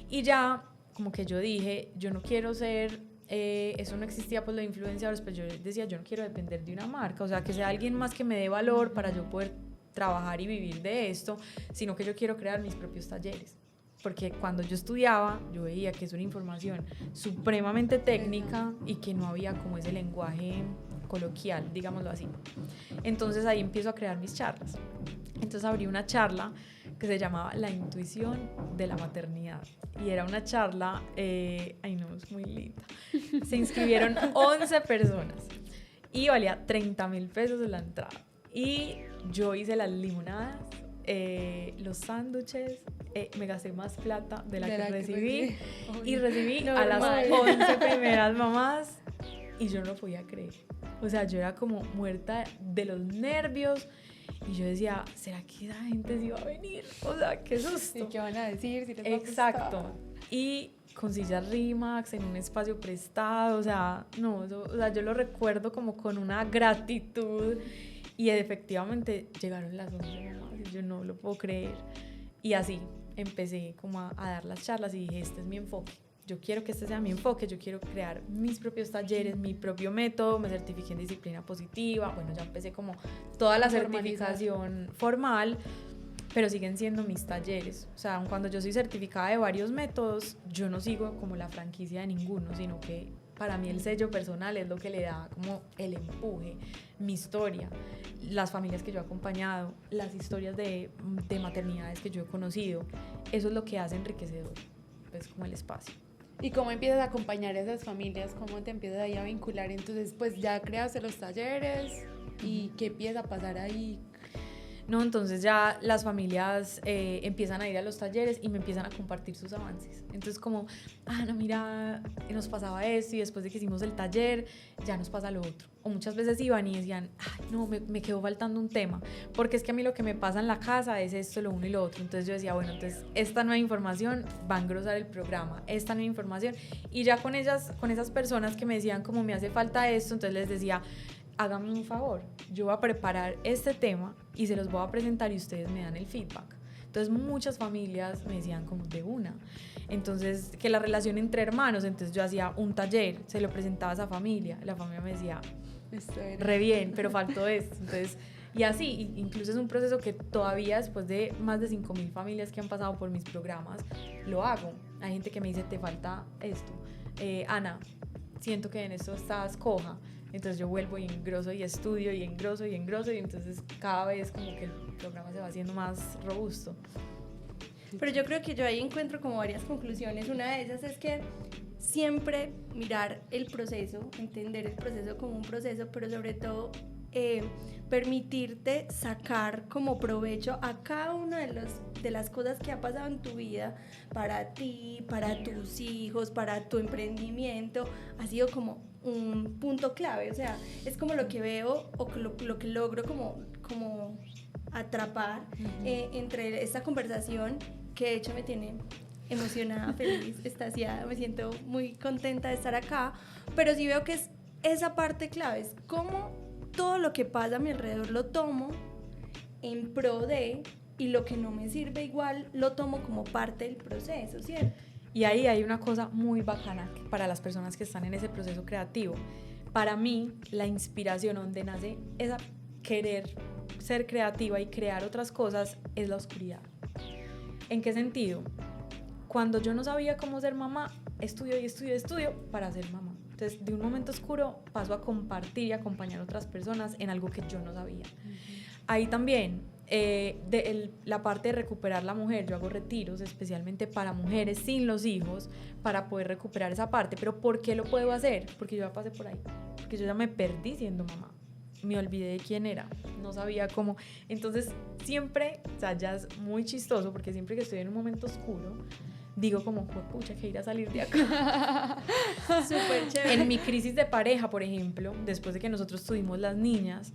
Speaker 1: Y ya como que yo dije, yo no quiero ser, eso no existía pues los influenciadores, pues yo decía, yo no quiero depender de una marca, o sea, que sea alguien más que me dé valor para yo poder trabajar y vivir de esto, sino que yo quiero crear mis propios talleres. Porque cuando yo estudiaba, yo veía que es una información supremamente técnica y que no había como ese lenguaje coloquial, digámoslo así. Entonces ahí empiezo a crear mis charlas. Entonces abrí una charla que se llamaba La intuición de la maternidad. Y era una charla, ay no, es muy linda. Se inscribieron 11 personas y valía 30.000 pesos la entrada. Y yo hice las limonadas, los sándwiches, me gasté más plata de la que recibí y recibí a las 11 primeras mamás y yo no podía creer. O sea, yo era como muerta de los nervios y yo decía, ¿será que esa gente sí va a venir? O sea, qué susto.
Speaker 2: ¿Y qué van a decir? Si les va a
Speaker 1: Exacto.
Speaker 2: gustar.
Speaker 1: Y con sillas Rimax en un espacio prestado, o sea, no, o sea, yo lo recuerdo como con una gratitud. Y efectivamente llegaron las 11 mamás y yo no lo puedo creer. Y así empecé como a dar las charlas y dije, este es mi enfoque. Yo quiero que este sea mi enfoque, yo quiero crear mis propios talleres, mi propio método, me certifiqué en disciplina positiva. Bueno, ya empecé como toda la certificación formal, pero siguen siendo mis talleres. O sea, aun cuando yo soy certificada de varios métodos, yo no sigo como la franquicia de ninguno, sino que para mí el sello personal es lo que le da como el empuje, mi historia, las familias que yo he acompañado, las historias de maternidades que yo he conocido. Eso es lo que hace enriquecedor, pues como el espacio.
Speaker 2: ¿Y cómo empiezas a acompañar a esas familias? ¿Cómo te empiezas ahí a vincular? Entonces, pues ya creaste los talleres y ¿qué empieza a pasar ahí?
Speaker 1: No, entonces ya las familias empiezan a ir a los talleres y me empiezan a compartir sus avances. Entonces como, no, mira, nos pasaba esto y después de que hicimos el taller ya nos pasa lo otro. O muchas veces iban y decían, no, me quedó faltando un tema, porque es que a mí lo que me pasa en la casa es esto, lo uno y lo otro. Entonces yo decía, bueno, entonces esta nueva información va a engrosar el programa, esta nueva información. Y ya con esas personas que me decían como me hace falta esto, entonces les decía, háganme un favor, yo voy a preparar este tema y se los voy a presentar y ustedes me dan el feedback. Entonces muchas familias me decían como de una. Entonces que la relación entre hermanos, entonces yo hacía un taller, se lo presentaba a esa familia, la familia me decía, re bien, pero faltó esto. Entonces, y así, incluso es un proceso que todavía después de más de 5.000 familias que han pasado por mis programas, lo hago. Hay gente que me dice, te falta esto. Ana, siento que en esto estás coja. Entonces yo vuelvo y engroso y estudio y engroso y engroso y entonces cada vez como que el programa se va haciendo más robusto.
Speaker 3: Pero yo creo que yo ahí encuentro como varias conclusiones. Una de esas es que siempre mirar el proceso, entender el proceso como un proceso, pero sobre todo permitirte sacar como provecho a cada una de las cosas que ha pasado en tu vida, para ti, para tus hijos, para tu emprendimiento, ha sido como un punto clave. O sea, es como lo que veo o lo que logro como atrapar entre esta conversación, que de hecho me tiene emocionada, feliz, extasiada, me siento muy contenta de estar acá, pero sí veo que es esa parte clave, es cómo todo lo que pasa a mi alrededor lo tomo en pro de, y lo que no me sirve igual lo tomo como parte del proceso, ¿cierto?
Speaker 1: Y ahí hay una cosa muy bacana para las personas que están en ese proceso creativo. Para mí, la inspiración donde nace esa querer ser creativa y crear otras cosas es la oscuridad. ¿En qué sentido? Cuando yo no sabía cómo ser mamá, estudio para ser mamá. Entonces, de un momento oscuro paso a compartir y acompañar a otras personas en algo que yo no sabía. Ahí también, la parte de recuperar la mujer, yo hago retiros especialmente para mujeres sin los hijos, para poder recuperar esa parte. ¿Pero por qué lo puedo hacer? Porque yo ya pasé por ahí, porque yo ya me perdí siendo mamá, me olvidé de quién era, no sabía cómo. Entonces siempre, o sea, ya es muy chistoso, porque siempre que estoy en un momento oscuro, digo como, pucha, que ir a salir de acá.
Speaker 3: Súper chévere.
Speaker 1: En mi crisis de pareja, por ejemplo, después de que nosotros tuvimos las niñas,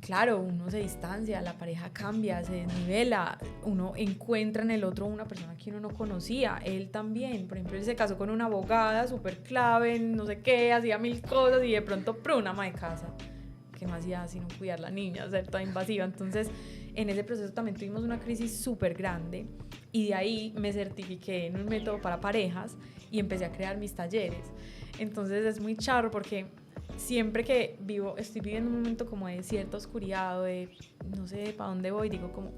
Speaker 1: claro, uno se distancia, la pareja cambia, se desnivela, uno encuentra en el otro una persona que uno no conocía, él también, por ejemplo, él se casó con una abogada súper clave, no sé qué, hacía 1000 cosas y de pronto, una ama de casa, que no hacía sino cuidar la niña, ser toda invasiva. Entonces, en ese proceso también tuvimos una crisis súper grande y de ahí me certifiqué en un método para parejas y empecé a crear mis talleres. Entonces es muy charro porque siempre que estoy viviendo un momento como de cierta oscuridad o de no sé para dónde voy, digo como,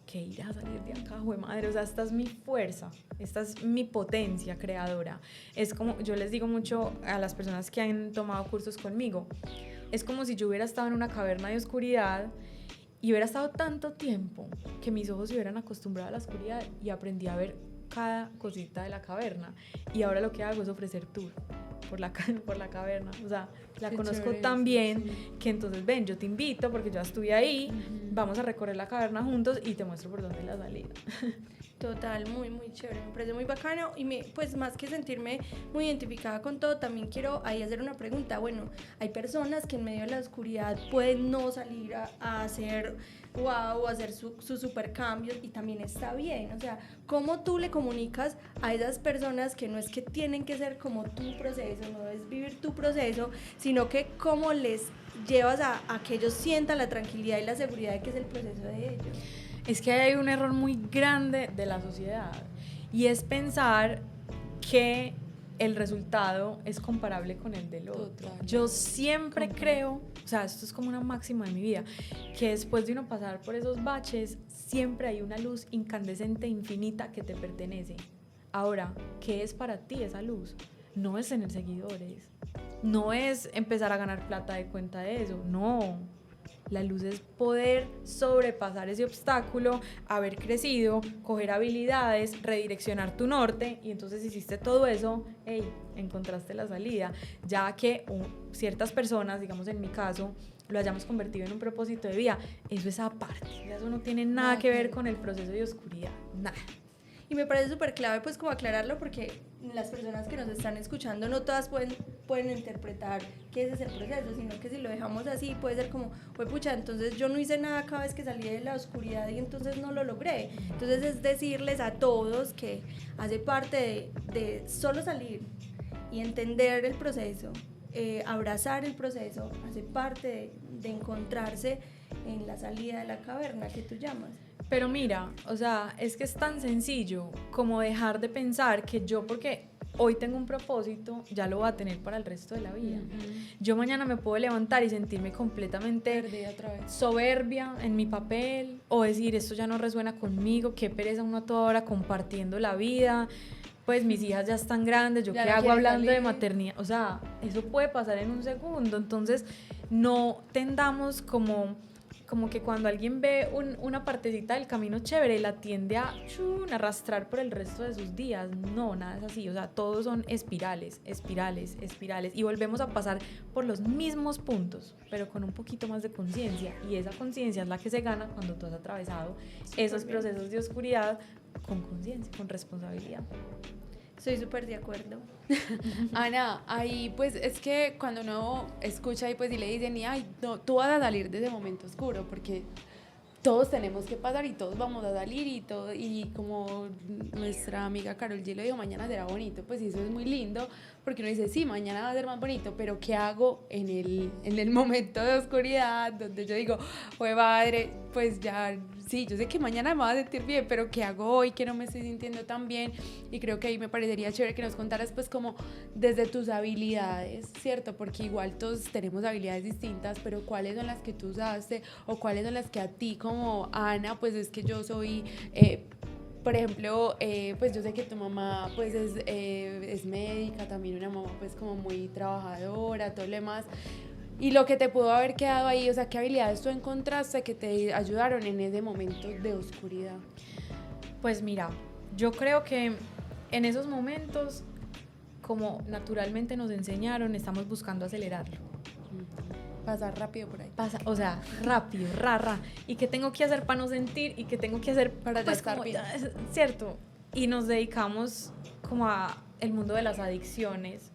Speaker 1: ¿qué irá a salir de acá, jue madre? O sea, esta es mi fuerza, esta es mi potencia creadora. Es como, yo les digo mucho a las personas que han tomado cursos conmigo, es como si yo hubiera estado en una caverna de oscuridad y hubiera estado tanto tiempo que mis ojos se hubieran acostumbrado a la oscuridad y aprendí a ver cada cosita de la caverna. Y ahora lo que hago es ofrecer tour por la caverna. O sea, la conozco tan bien que entonces ven, yo te invito porque yo ya estuve ahí, vamos a recorrer la caverna juntos y te muestro por dónde es la salida.
Speaker 3: Total, muy, muy chévere, me parece muy bacano y pues más que sentirme muy identificada con todo, también quiero ahí hacer una pregunta. Bueno, hay personas que en medio de la oscuridad pueden no salir a hacer wow, o hacer sus supercambios y también está bien, o sea, ¿cómo tú le comunicas a esas personas que no es que tienen que ser como tu proceso, no es vivir tu proceso, sino que cómo les llevas a que ellos sientan la tranquilidad y la seguridad de que es el proceso de ellos?
Speaker 1: Es que hay un error muy grande de la sociedad y es pensar que el resultado es comparable con el del otro. Total. Yo siempre creo, o sea, esto es como una máxima de mi vida, que después de uno pasar por esos baches, siempre hay una luz incandescente infinita que te pertenece. Ahora, ¿qué es para ti esa luz? No es tener seguidores, no es empezar a ganar plata de cuenta de eso, no. La luz es poder sobrepasar ese obstáculo, haber crecido, coger habilidades, redireccionar tu norte y entonces hiciste todo eso, hey, encontraste la salida. Ya que ciertas personas, digamos en mi caso, lo hayamos convertido en un propósito de vida, eso es aparte, eso no tiene nada que ver con el proceso de oscuridad, nada.
Speaker 3: Y me parece súper clave pues como aclararlo porque las personas que nos están escuchando no todas pueden interpretar qué es ese proceso, sino que si lo dejamos así puede ser como, pues pucha, entonces yo no hice nada cada vez que salí de la oscuridad y entonces no lo logré. Entonces es decirles a todos que hace parte de solo salir y entender el proceso, abrazar el proceso, hace parte de encontrarse en la salida de la caverna que tú llamas.
Speaker 1: Pero mira, o sea, es que es tan sencillo como dejar de pensar que yo porque hoy tengo un propósito, ya lo voy a tener para el resto de la vida. Yo mañana me puedo levantar y sentirme completamente
Speaker 2: perdida otra vez,
Speaker 1: soberbia en mi papel o decir esto ya no resuena conmigo, qué pereza uno a toda hora compartiendo la vida, pues mis hijas ya están grandes, yo ya qué hago hablando salir de maternidad, o sea, eso puede pasar en un segundo, entonces no tendamos como que cuando alguien ve una partecita del camino chévere la tiende a arrastrar por el resto de sus días. No, nada es así, o sea, todos son espirales y volvemos a pasar por los mismos puntos, pero con un poquito más de conciencia, y esa conciencia es la que se gana cuando tú has atravesado esos procesos de oscuridad con conciencia, con responsabilidad.
Speaker 3: Estoy súper de acuerdo.
Speaker 2: Ana, ahí pues es que cuando uno escucha y pues y le dicen, ay, no, tú vas a salir de ese momento oscuro, porque todos tenemos que pasar y todos vamos a salir y todo, y como nuestra amiga Carol G lo dijo, mañana será bonito, pues eso es muy lindo, porque uno dice, sí, mañana va a ser más bonito, pero ¿qué hago en el momento de oscuridad donde yo digo, pues padre, pues ya, sí, yo sé que mañana me voy a sentir bien, pero ¿qué hago hoy que no me estoy sintiendo tan bien? Y creo que ahí me parecería chévere que nos contaras pues como desde tus habilidades, ¿cierto? Porque igual todos tenemos habilidades distintas, pero ¿cuáles son las que tú usaste o cuáles son las que a ti como Ana, pues es que yo soy... por ejemplo, pues yo sé que tu mamá pues es médica, también una mamá pues como muy trabajadora, todo lo demás, y lo que te pudo haber quedado ahí, o sea, ¿qué habilidades tú encontraste que te ayudaron en ese momento de oscuridad?
Speaker 1: Pues mira, yo creo que en esos momentos, como naturalmente nos enseñaron, estamos buscando acelerarlo.
Speaker 2: Pasar rápido por ahí.
Speaker 1: O sea, rápido, ¿Y qué tengo que hacer para no sentir? ¿Y qué tengo que hacer
Speaker 2: para
Speaker 1: pues,
Speaker 2: estar bien?
Speaker 1: ¿Cierto? Y nos dedicamos como a el mundo de las adicciones,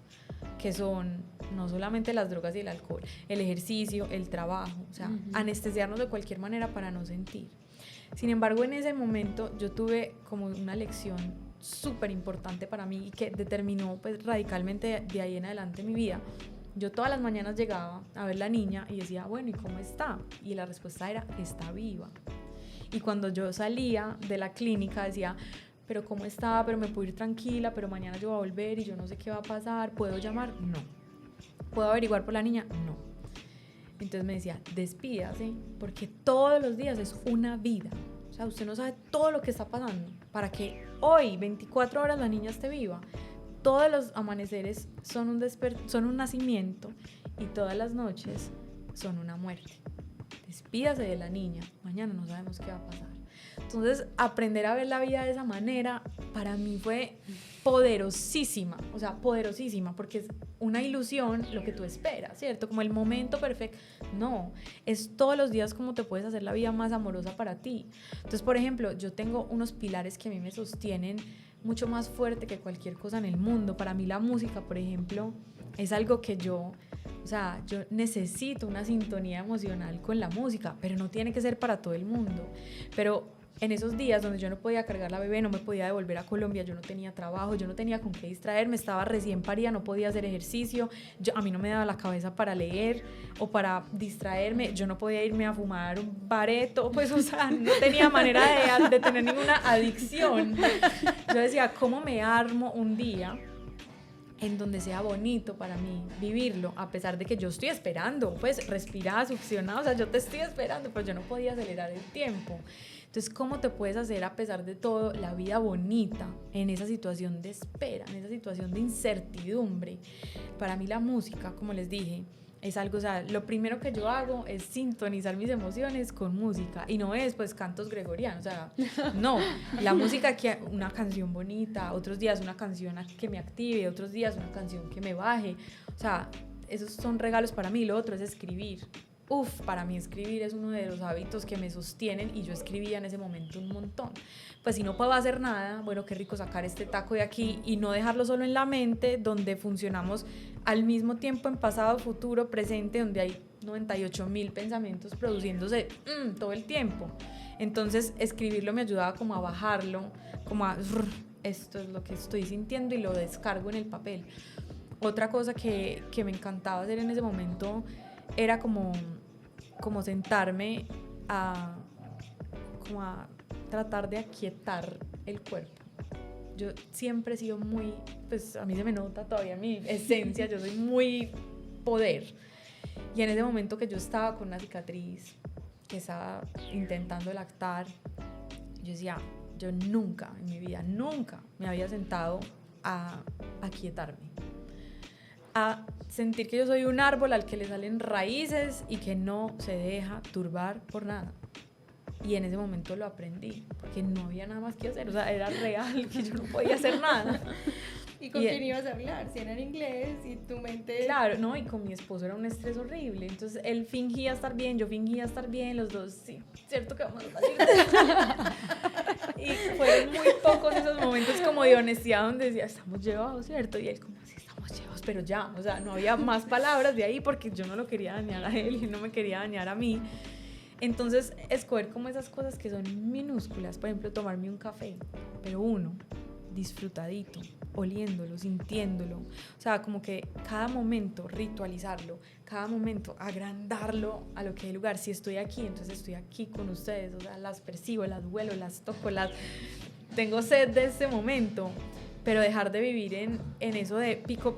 Speaker 1: que son no solamente las drogas y el alcohol, el ejercicio, el trabajo, o sea, anestesiarnos de cualquier manera para no sentir. Sin embargo, en ese momento yo tuve como una lección súper importante para mí y que determinó pues radicalmente de ahí en adelante mi vida. Yo todas las mañanas llegaba a ver la niña y decía, bueno, ¿y cómo está? Y la respuesta era, está viva. Y cuando yo salía de la clínica decía, pero ¿cómo está? Pero me puedo ir tranquila, pero mañana yo voy a volver y yo no sé qué va a pasar. ¿Puedo llamar? No. ¿Puedo averiguar por la niña? No. Entonces me decía, despídase, porque todos los días es una vida. O sea, usted no sabe todo lo que está pasando para que hoy, 24 horas, la niña esté viva. Todos los amaneceres son un nacimiento y todas las noches son una muerte. Despídase de la niña, mañana no sabemos qué va a pasar. Entonces, aprender a ver la vida de esa manera para mí fue poderosísima, o sea, poderosísima, porque es una ilusión lo que tú esperas, ¿cierto? Como el momento perfecto. No, es todos los días como te puedes hacer la vida más amorosa para ti. Entonces, por ejemplo, yo tengo unos pilares que a mí me sostienen mucho más fuerte que cualquier cosa en el mundo. Para mí la música, por ejemplo, es algo que yo necesito una sintonía emocional con la música, pero no tiene que ser para todo el mundo. Pero en esos días donde yo no podía cargar la bebé, no me podía devolver a Colombia, yo no tenía trabajo, yo no tenía con qué distraerme, estaba recién parida, no podía hacer ejercicio, a mí no me daba la cabeza para leer o para distraerme, yo no podía irme a fumar un bareto, pues, o sea, no tenía manera de tener ninguna adicción. Yo decía, ¿cómo me armo un día en donde sea bonito para mí vivirlo, a pesar de que yo estoy esperando, pues respirada, succionada, o sea, yo te estoy esperando, pero yo no podía acelerar el tiempo? Entonces, ¿cómo te puedes hacer, a pesar de todo, la vida bonita en esa situación de espera, en esa situación de incertidumbre? Para mí la música, como les dije, es algo, o sea, lo primero que yo hago es sintonizar mis emociones con música, y no es pues cantos gregorianos, o sea, no, la música, que una canción bonita, otros días una canción que me active, otros días una canción que me baje, o sea, esos son regalos para mí. Lo otro es escribir. Para mí escribir es uno de los hábitos que me sostienen, y yo escribía en ese momento un montón. Pues si no puedo hacer nada, bueno, qué rico sacar este taco de aquí y no dejarlo solo en la mente, donde funcionamos al mismo tiempo en pasado, futuro, presente, donde hay 98.000 pensamientos produciéndose todo el tiempo. Entonces escribirlo me ayudaba como a bajarlo, como a esto es lo que estoy sintiendo, y lo descargo en el papel. Otra cosa que me encantaba hacer en ese momento era como sentarme a tratar de aquietar el cuerpo. Yo siempre he sido muy, pues a mí se me nota todavía mi esencia, yo soy muy poder. Y en ese momento que yo estaba con una cicatriz, que estaba intentando lactar, yo decía, yo nunca en mi vida, nunca me había sentado a aquietarme, a sentir que yo soy un árbol al que le salen raíces y que no se deja turbar por nada. Y en ese momento lo aprendí, porque no había nada más que hacer, o sea, era real que yo no podía hacer nada.
Speaker 3: ¿Y con quién ibas a hablar? Si era en inglés y tu mente...
Speaker 1: Claro, no, y con mi esposo era un estrés horrible. Entonces él fingía estar bien, yo fingía estar bien, los dos, sí, cierto que vamos a salir. Y fueron muy pocos esos momentos como de honestidad donde decía, estamos llevados, ¿cierto? Y él como, sí, estamos llevados, pero ya, o sea, no había más palabras de ahí, porque yo no lo quería dañar a él y no me quería dañar a mí. Entonces, escoger como esas cosas que son minúsculas, por ejemplo, tomarme un café, pero uno, disfrutadito, oliéndolo, sintiéndolo, o sea, como que cada momento ritualizarlo, cada momento agrandarlo a lo que es lugar. Si estoy aquí, entonces estoy aquí con ustedes, o sea, las percibo, las huelo, las toco, tengo sed de este momento, pero dejar de vivir en eso de pico,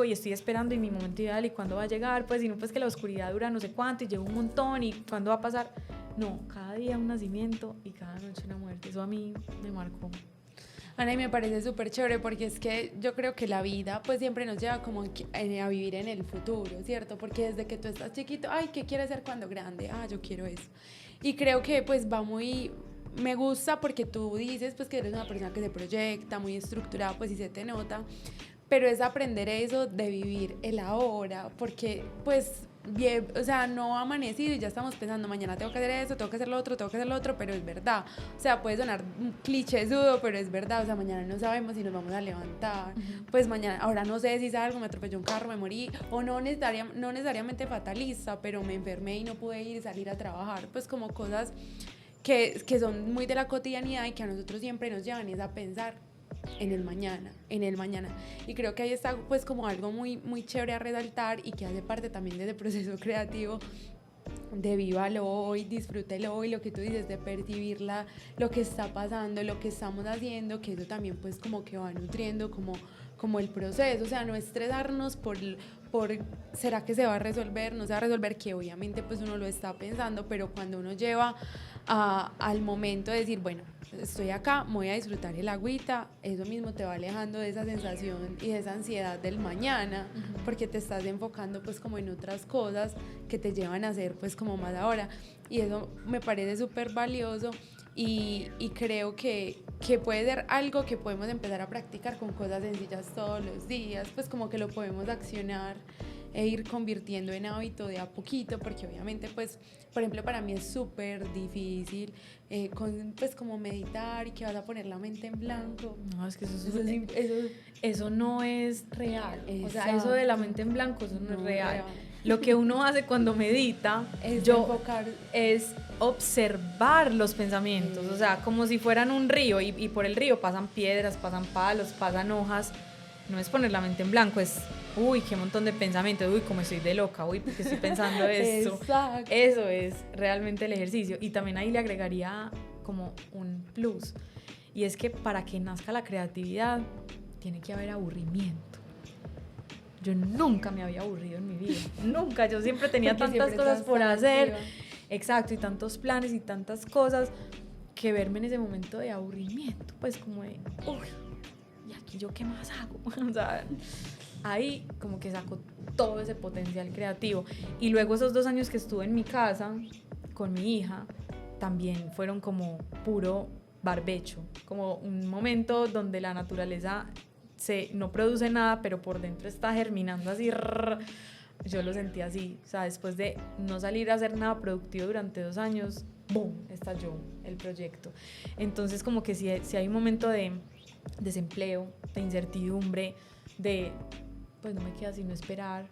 Speaker 1: y estoy esperando y mi momento ideal, y cuándo va a llegar, pues, y no, pues que la oscuridad dura no sé cuánto y lleva un montón y cuándo va a pasar. No, cada día un nacimiento y cada noche una muerte. Eso a mí me marcó.
Speaker 2: Ana, y me parece súper chévere, porque es que yo creo que la vida pues siempre nos lleva como a vivir en el futuro, ¿cierto? Porque desde que tú estás chiquito, ay, ¿qué quieres ser cuando grande? Ah, yo quiero eso. Y creo que pues me gusta porque tú dices pues que eres una persona que se proyecta, muy estructurada, pues sí se te nota, pero es aprender eso de vivir el ahora, porque pues bien, o sea, no ha amanecido y ya estamos pensando, mañana tengo que hacer eso, tengo que hacer lo otro, tengo que hacer lo otro, pero es verdad, o sea, puede sonar clichésudo, pero es verdad, o sea, mañana no sabemos si nos vamos a levantar, pues mañana, ahora no sé si salgo, me atropelló un carro, me morí, o no necesariamente fatalista, pero me enfermé y no pude ir, salir a trabajar, pues como cosas que son muy de la cotidianidad y que a nosotros siempre nos llevan es a pensar en el mañana, y creo que ahí está pues como algo muy, muy chévere a resaltar y que hace parte también de ese proceso creativo de vívalo hoy, disfrútelo hoy, lo que tú dices de percibir lo que está pasando, lo que estamos haciendo, que eso también pues como que va nutriendo como el proceso, o sea, no estresarnos por ¿será que se va a resolver? No se va a resolver, que obviamente pues uno lo está pensando, pero cuando uno lleva al momento de decir, bueno, estoy acá, me voy a disfrutar el agüita, eso mismo te va alejando de esa sensación y de esa ansiedad del mañana, porque te estás enfocando pues como en otras cosas que te llevan a hacer pues como más ahora, y eso me parece súper valioso. Y creo que puede ser algo que podemos empezar a practicar con cosas sencillas todos los días, pues como que lo podemos accionar e ir convirtiendo en hábito de a poquito, porque obviamente pues, por ejemplo, para mí es súper difícil pues como meditar y que vas a poner la mente en blanco.
Speaker 1: No, es que eso no es real. Exacto. O sea, eso de la mente en blanco, eso no es real. Lo que uno hace cuando medita es observar los pensamientos, o sea, como si fueran un río y por el río pasan piedras, pasan palos, pasan hojas. No es poner la mente en blanco, es, uy, qué montón de pensamientos, uy, como estoy de loca, uy, porque estoy pensando esto.
Speaker 2: Exacto.
Speaker 1: Eso es realmente el ejercicio. Y también ahí le agregaría como un plus, y es que para que nazca la creatividad tiene que haber aburrimiento. Yo nunca me había aburrido en mi vida, nunca, yo siempre tenía tantas cosas por hacer, exacto, y tantos planes y tantas cosas, que verme en ese momento de aburrimiento, pues como de, uy, ¿y aquí yo qué más hago? O sea, ahí como que saco todo ese potencial creativo. Y luego esos 2 años que estuve en mi casa con mi hija, también fueron como puro barbecho, como un momento donde la naturaleza no produce nada, pero por dentro está germinando así. Yo lo sentí así, o sea, después de no salir a hacer nada productivo durante 2 años, ¡boom!, estalló el proyecto. Entonces como que si hay un momento de desempleo, de incertidumbre, de pues no me queda sino esperar,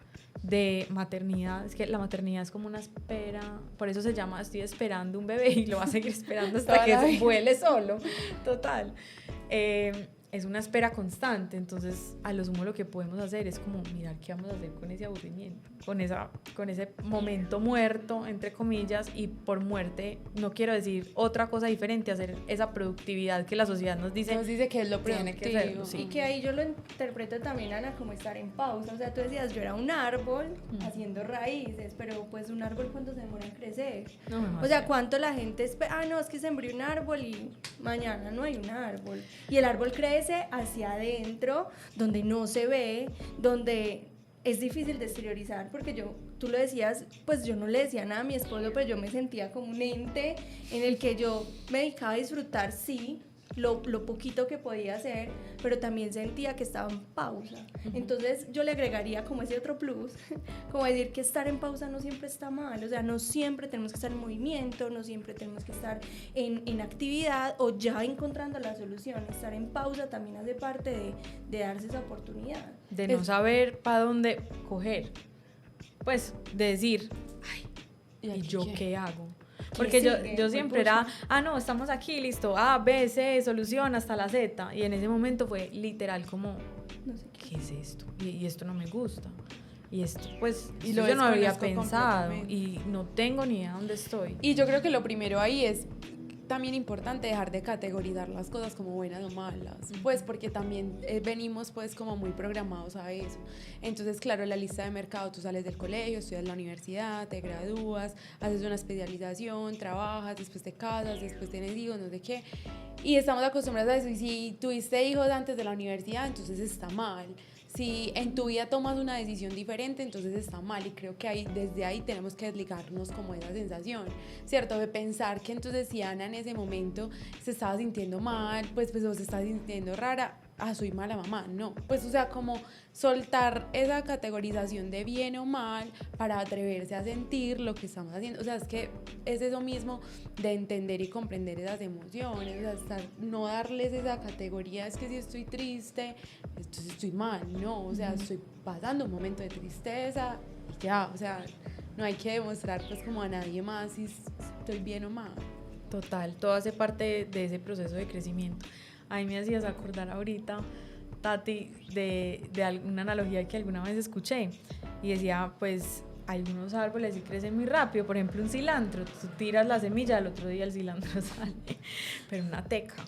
Speaker 1: de maternidad, es que la maternidad es como una espera, por eso se llama estoy esperando un bebé y lo va a seguir esperando hasta que se vuele solo, total. Es una espera constante, entonces a lo sumo lo que podemos hacer es como mirar qué vamos a hacer con ese aburrimiento, con ese momento muerto, entre comillas, y por muerte no quiero decir otra cosa diferente, hacer esa productividad que la sociedad nos dice
Speaker 2: que es lo productivo.
Speaker 1: Sí.
Speaker 3: Y que ahí yo lo interpreto también, Ana, como estar en pausa, o sea, tú decías, yo era un árbol haciendo raíces, pero pues un árbol, ¿cuánto se demora en crecer? No, o sea, ¿cuánto la gente espera? No, es que sembré un árbol y mañana no hay un árbol, y el árbol crece hacia adentro, donde no se ve, donde es difícil de exteriorizar, porque tú lo decías, pues yo no le decía nada a mi esposo, pero yo me sentía como un ente en el que yo me dedicaba a disfrutar, sí, lo poquito que podía hacer, pero también sentía que estaba en pausa. Entonces yo le agregaría como ese otro plus, como decir que estar en pausa no siempre está mal, o sea, no siempre tenemos que estar en movimiento, no siempre tenemos que estar en actividad o ya encontrando la solución. Estar en pausa también hace parte de darse esa oportunidad.
Speaker 1: De no saber para dónde coger, pues de decir, ay, ¿y yo qué hago? Porque yo siempre era, no, estamos aquí, listo, A, B, C, solución hasta la Z, y en ese momento fue literal como, no sé qué es esto, y esto no me gusta, y esto pues
Speaker 2: y
Speaker 1: yo no había pensado, y no tengo ni idea de dónde estoy.
Speaker 2: Y yo creo que lo primero ahí es también importante dejar de categorizar las cosas como buenas o malas, pues porque también venimos pues como muy programados a eso. Entonces, claro, la lista de mercado, tú sales del colegio, estudias en la universidad, te gradúas, haces una especialización, trabajas, después te casas, después tienes hijos, no sé qué, y estamos acostumbrados a eso. Y si tuviste hijos antes de la universidad, entonces está mal. Si en tu vida tomas una decisión diferente, entonces está mal, y creo que desde ahí tenemos que desligarnos como de esa sensación, ¿cierto? De pensar que entonces si Ana en ese momento se estaba sintiendo mal, pues o se estaba sintiendo rara, soy mala mamá, no, pues o sea, como soltar esa categorización de bien o mal para atreverse a sentir lo que estamos haciendo, o sea, es que es eso mismo de entender y comprender esas emociones, o sea, no darles esa categoría, es que si estoy triste, entonces estoy mal, no, o sea, estoy pasando un momento de tristeza y ya, o sea, no hay que demostrar pues como a nadie más si estoy bien o mal.
Speaker 1: Total, todo hace parte de ese proceso de crecimiento. A mí me hacías acordar ahorita, Tati, de una analogía que alguna vez escuché y decía, pues algunos árboles sí crecen muy rápido, por ejemplo un cilantro, tú tiras la semilla, al otro día el cilantro sale, pero una teca,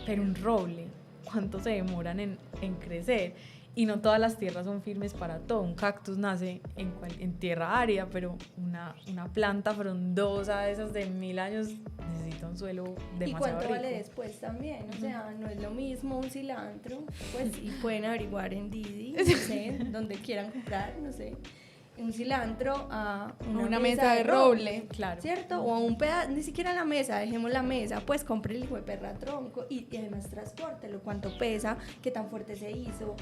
Speaker 1: pero un roble, ¿cuánto se demoran en crecer? Y no todas las tierras son firmes para todo. Un cactus nace en tierra árida, pero una planta frondosa de esas de 1000 años necesita un suelo demasiado rico.
Speaker 3: ¿Y cuánto vale después también? O sea, no es lo mismo un cilantro, pues, y pueden averiguar en Didi, no sé, donde quieran comprar, no sé, un cilantro a una mesa de roble,
Speaker 1: claro,
Speaker 3: ¿cierto? O a un pedazo, ni siquiera la mesa, dejemos la mesa, pues compre el hijo de perra tronco y además transpórtelo, cuánto pesa, qué tan fuerte se hizo,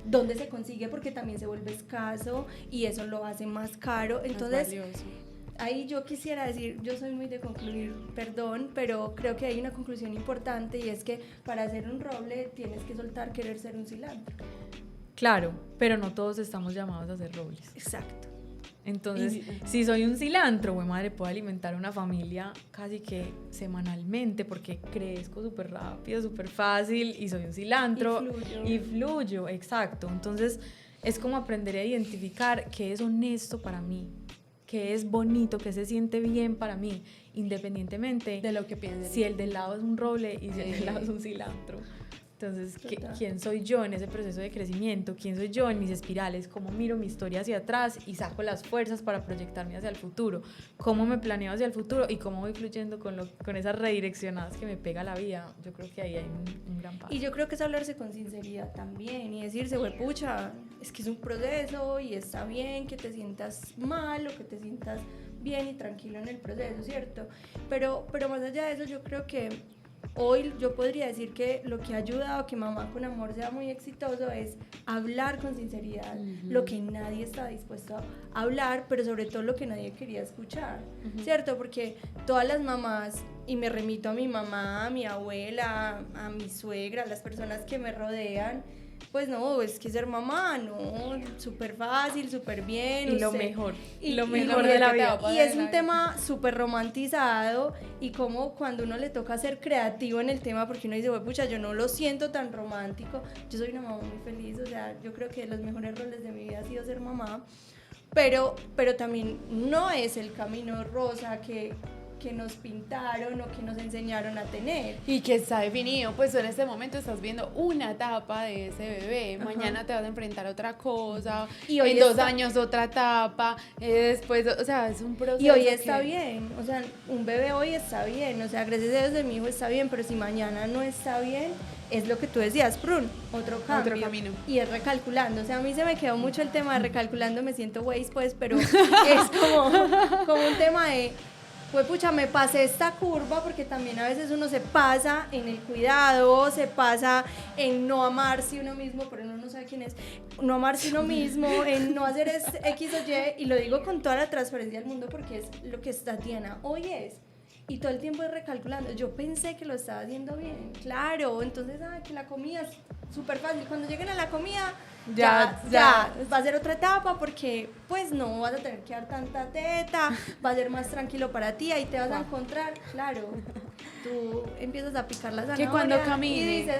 Speaker 3: dónde se consigue, porque también se vuelve escaso y eso lo hace más caro. Entonces, ahí yo quisiera decir, yo soy muy de concluir, perdón, pero creo que hay una conclusión importante y es que para hacer un roble tienes que soltar querer ser un cilantro.
Speaker 1: Claro, pero no todos estamos llamados a ser robles.
Speaker 3: Exacto.
Speaker 1: Entonces, si soy un cilantro, güey madre, puedo alimentar a una familia casi que semanalmente porque crezco súper rápido, súper fácil y soy un cilantro y fluyo, exacto. Entonces, es como aprender a identificar qué es honesto para mí, qué es bonito, qué se siente bien para mí, independientemente
Speaker 2: de lo que piensen.
Speaker 1: Si el del lado es un roble y si el del lado es un cilantro. Entonces, ¿quién soy yo en ese proceso de crecimiento? ¿Quién soy yo en mis espirales? ¿Cómo miro mi historia hacia atrás y saco las fuerzas para proyectarme hacia el futuro? ¿Cómo me planeo hacia el futuro? ¿Y cómo voy fluyendo con esas redireccionadas que me pega la vida? Yo creo que ahí hay un gran paso.
Speaker 3: Y yo creo que es hablarse con sinceridad también y decirse, güey, pucha, es que es un proceso y está bien que te sientas mal o que te sientas bien y tranquilo en el proceso, ¿cierto? Pero más allá de eso, yo creo que hoy yo podría decir que lo que ha ayudado a que Mamá con Amor sea muy exitoso es hablar con sinceridad, lo que nadie está dispuesto a hablar, pero sobre todo lo que nadie quería escuchar, ¿cierto? Porque todas las mamás, y me remito a mi mamá, a mi abuela, a mi suegra, a las personas que me rodean, pues no, es que ser mamá, no, súper fácil, súper bien.
Speaker 1: Y lo mejor,
Speaker 3: y lo mejor de la vida. Y es un tema súper romantizado y como cuando uno le toca ser creativo en el tema, porque uno dice, güey, pucha, yo no lo siento tan romántico, yo soy una mamá muy feliz, o sea, yo creo que los mejores roles de mi vida ha sido ser mamá, pero también no es el camino rosa que nos pintaron o que nos enseñaron a tener.
Speaker 2: Y que está definido, pues tú en este momento estás viendo una etapa de ese bebé, mañana te vas a enfrentar a otra cosa, y hoy en 2 años otra etapa, después, o sea, es un proceso.
Speaker 3: Y hoy está bien, o sea, un bebé hoy está bien, o sea, gracias a Dios de mi hijo está bien, pero si mañana no está bien, es lo que tú decías, prun, otro cambio.
Speaker 2: Otro camino.
Speaker 3: Y es recalculando, o sea, a mí se me quedó mucho el tema de recalculando, me siento Waze pues, pero es como un tema de pues pucha, me pasé esta curva, porque también a veces uno se pasa en el cuidado, se pasa en no amarse uno mismo, pero uno no sabe quién es, no amarse uno mismo, en no hacer X o Y, y lo digo con toda la transparencia del mundo porque es lo que Tatiana hoy es. Y todo el tiempo es recalculando, yo pensé que lo estaba haciendo bien, claro, entonces que la comida es súper fácil, cuando lleguen a la comida ya va a ser otra etapa porque pues no vas a tener que dar tanta teta, va a ser más tranquilo para ti, ahí te vas a encontrar, claro, tú empiezas a picar la zanahoria
Speaker 2: que cuando camine
Speaker 3: y dices,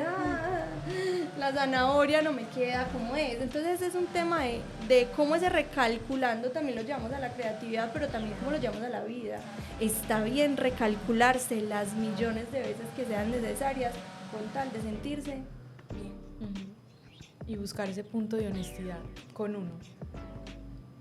Speaker 3: la zanahoria no me queda como es, entonces es un tema de cómo ese recalculando también lo llevamos a la creatividad, pero también cómo lo llevamos a la vida. Está bien recalcularse las millones de veces que sean necesarias con tal de sentirse bien.
Speaker 1: Y buscar ese punto de honestidad con uno,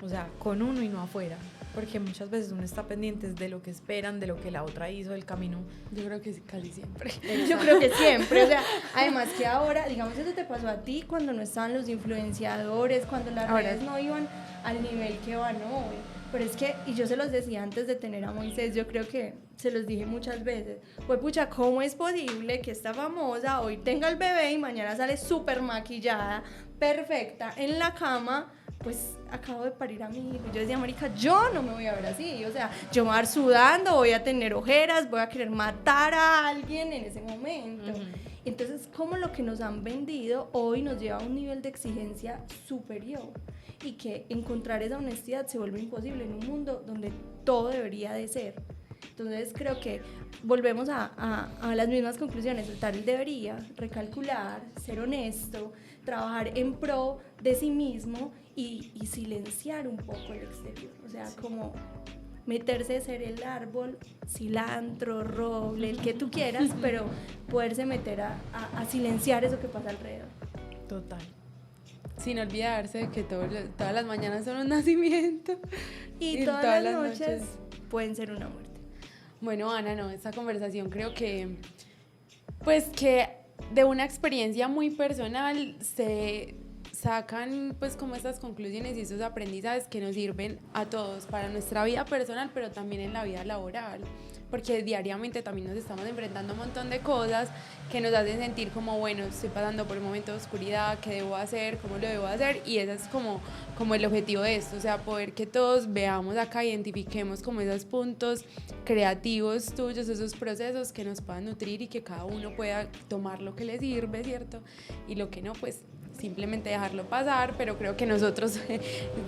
Speaker 1: o sea, con uno y no afuera, porque muchas veces uno está pendiente de lo que esperan, de lo que la otra hizo, del camino.
Speaker 2: Yo creo que casi siempre.
Speaker 3: Yo creo que siempre, o sea, además que ahora, digamos, eso te pasó a ti cuando no estaban los influenciadores, cuando las redes no iban al nivel que van hoy. Pero es que, y yo se los decía antes de tener a Moisés, yo creo que se los dije muchas veces, pues pucha, ¿cómo es posible que esta famosa hoy tenga el bebé y mañana sale súper maquillada, perfecta, en la cama? Pues acabo de parir a mi hijo. Yo decía, marica, yo no me voy a ver así, o sea, yo me voy a ir sudando, voy a tener ojeras, voy a querer matar a alguien en ese momento. Entonces, como lo que nos han vendido hoy nos lleva a un nivel de exigencia superior, y que encontrar esa honestidad se vuelve imposible en un mundo donde todo debería de ser. Entonces creo que volvemos a las mismas conclusiones: soltar el debería, recalcular, ser honesto, trabajar en pro de sí mismo y silenciar un poco el exterior. O sea, como meterse a ser el árbol, cilantro, roble, el que tú quieras, pero poderse meter a silenciar eso que pasa alrededor.
Speaker 1: Total.
Speaker 2: Sin olvidarse de que todas las mañanas son un nacimiento.
Speaker 3: Y todas las noches pueden ser una muerte.
Speaker 2: Bueno, Ana, no, esta conversación creo que, pues que de una experiencia muy personal se sacan pues como estas conclusiones y esos aprendizajes que nos sirven a todos para nuestra vida personal, pero también en la vida laboral, porque diariamente también nos estamos enfrentando a un montón de cosas que nos hacen sentir como, bueno, estoy pasando por un momento de oscuridad, ¿qué debo hacer? ¿Cómo lo debo hacer? Y ese es como el objetivo de esto, o sea, poder que todos veamos acá, identifiquemos como esos puntos creativos tuyos, esos procesos que nos puedan nutrir y que cada uno pueda tomar lo que le sirve, ¿cierto? Y lo que no, pues simplemente dejarlo pasar, pero creo que nosotros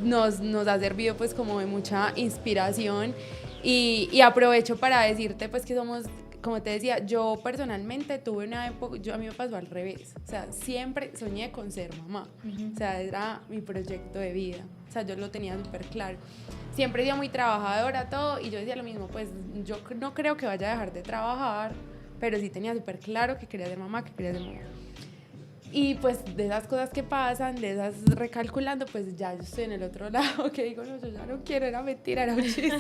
Speaker 2: nos ha servido pues como de mucha inspiración y aprovecho para decirte pues que somos, como te decía, yo personalmente tuve una época, a mí me pasó al revés, o sea, siempre soñé con ser mamá, o sea, era mi proyecto de vida, o sea, yo lo tenía súper claro, siempre he sido muy trabajadora, todo, y yo decía lo mismo, pues yo no creo que vaya a dejar de trabajar, pero sí tenía súper claro que quería ser mamá, Y pues de esas cosas que pasan, de esas recalculando, pues ya yo estoy en el otro lado, que digo, no, yo ya no quiero, era mentira, era un chiste.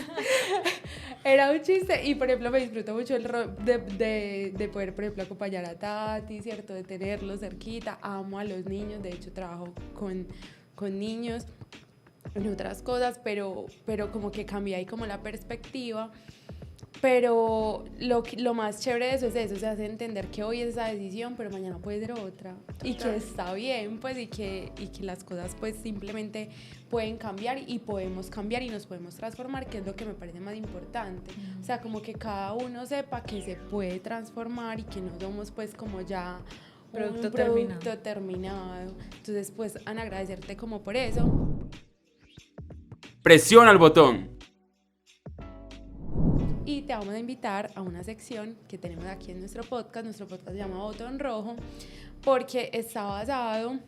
Speaker 2: Era un chiste y por ejemplo me disfruto mucho el rol de poder, por ejemplo, acompañar a Tati, ¿cierto? De tenerlo cerquita, amo a los niños, de hecho trabajo con niños en otras cosas, pero como que cambia ahí como la perspectiva. Pero lo más chévere de eso es eso, o sea, hace entender que hoy es esa decisión, pero mañana puede ser otra, y que está bien, pues, y que las cosas, pues, simplemente pueden cambiar y podemos cambiar y nos podemos transformar, que es lo que me parece más importante. O sea, como que cada uno sepa que se puede transformar y que no somos, pues, como ya un producto terminado. Entonces, pues, Ana, agradecerte como por eso.
Speaker 4: Presiona el botón.
Speaker 2: Y te vamos a invitar a una sección que tenemos aquí en nuestro podcast se llama Botón Rojo, porque está basado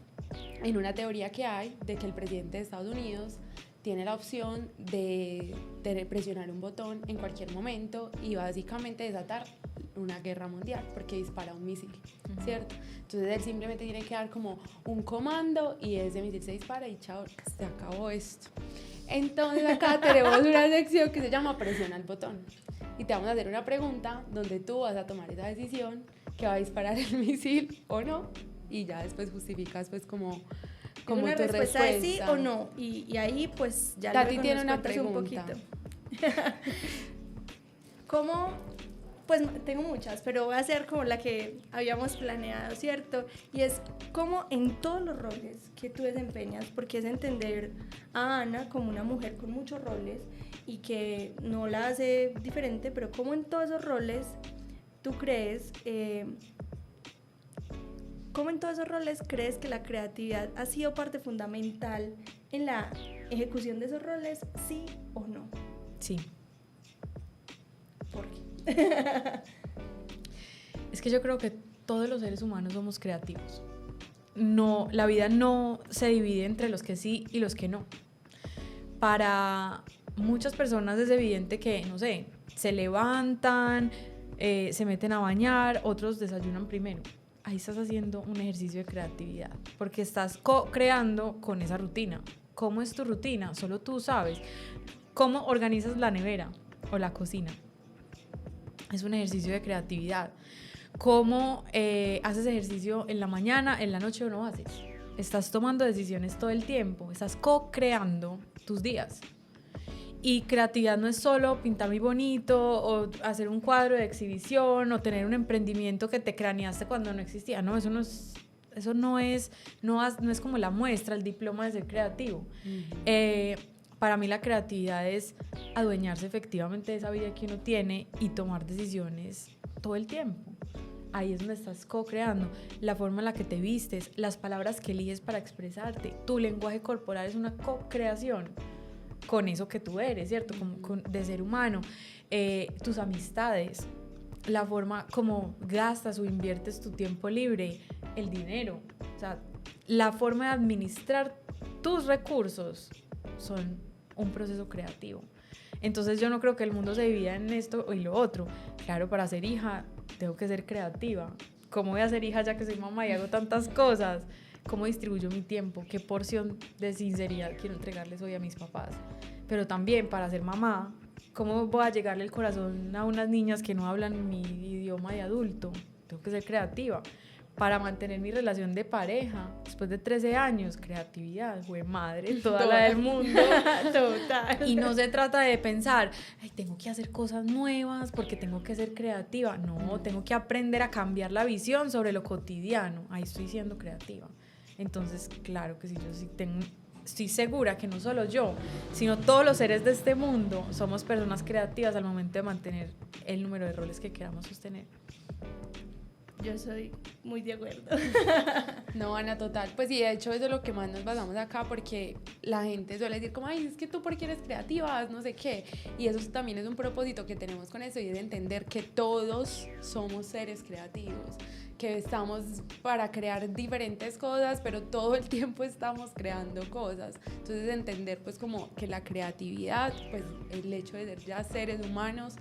Speaker 2: en una teoría que hay de que el presidente de Estados Unidos tiene la opción de presionar un botón en cualquier momento y básicamente desatar una guerra mundial porque dispara un misil, ¿cierto? Entonces él simplemente tiene que dar como un comando y ese misil se dispara y chao, se acabó esto. Entonces acá tenemos una sección que se llama Presiona el botón y te vamos a hacer una pregunta donde tú vas a tomar esa decisión que va a disparar el misil o no y ya después justificas pues como
Speaker 3: una
Speaker 2: tu
Speaker 3: respuesta de sí o no y ahí pues ya
Speaker 2: Tati tiene una pregunta.
Speaker 3: Un poquito. ¿Cómo? Pues tengo muchas, pero voy a hacer como la que habíamos planeado, ¿cierto? Y es como en todos los roles que tú desempeñas, porque es entender a Ana como una mujer con muchos roles y que no la hace diferente, pero como en todos esos roles tú crees, ¿cómo en todos esos roles crees que la creatividad ha sido parte fundamental en la ejecución de esos roles, sí o no?
Speaker 1: Sí.
Speaker 3: ¿Por qué?
Speaker 1: Es que yo creo que todos los seres humanos somos creativos. No, la vida no se divide entre los que sí y los que no. Para muchas personas es evidente que, no sé, se levantan, se meten a bañar, otros desayunan primero. Ahí estás haciendo un ejercicio de creatividad, porque estás co-creando con esa rutina. ¿Cómo es tu rutina? Solo tú sabes. ¿Cómo organizas la nevera o la cocina? Es un ejercicio de creatividad. ¿Cómo haces ejercicio en la mañana, en la noche o no haces? Estás tomando decisiones todo el tiempo, estás co-creando tus días. Y creatividad no es solo pintar muy bonito o hacer un cuadro de exhibición o tener un emprendimiento que te craneaste cuando no existía. No, eso no es como la muestra, el diploma de ser creativo. Para mí la creatividad es adueñarse efectivamente de esa vida que uno tiene y tomar decisiones todo el tiempo. Ahí es donde estás co-creando. La forma en la que te vistes, las palabras que eliges para expresarte, tu lenguaje corporal es una co-creación con eso que tú eres, ¿cierto? De ser humano. Tus amistades, la forma como gastas o inviertes tu tiempo libre, el dinero, o sea, la forma de administrar tus recursos son un proceso creativo. Entonces yo no creo que el mundo se divida en esto y lo otro. Claro, para ser hija tengo que ser creativa. ¿Cómo voy a ser hija ya que soy mamá y hago tantas cosas? ¿Cómo distribuyo mi tiempo? ¿Qué porción de sinceridad quiero entregarles hoy a mis papás? Pero también para ser mamá, ¿cómo voy a llegarle el corazón a unas niñas que no hablan mi idioma de adulto? Tengo que ser creativa. Para mantener mi relación de pareja, después de 13 años, creatividad, güey, madre, toda la del mundo.
Speaker 3: Total.
Speaker 1: Y no se trata de pensar, ay, tengo que hacer cosas nuevas porque tengo que ser creativa. No, tengo que aprender a cambiar la visión sobre lo cotidiano. Ahí estoy siendo creativa. Entonces, claro que sí, yo sí estoy segura que no solo yo, sino todos los seres de este mundo somos personas creativas al momento de mantener el número de roles que queramos sostener.
Speaker 3: Yo soy muy de acuerdo.
Speaker 2: No, Ana, total. Pues sí, de hecho eso es lo que más nos basamos acá, porque la gente suele decir como, ay, es que tú porque eres creativa, no sé qué. Y eso también es un propósito que tenemos con eso, y es entender que todos somos seres creativos, que estamos para crear diferentes cosas, pero todo el tiempo estamos creando cosas. Entonces entender pues como que la creatividad, pues el hecho de ser ya seres humanos,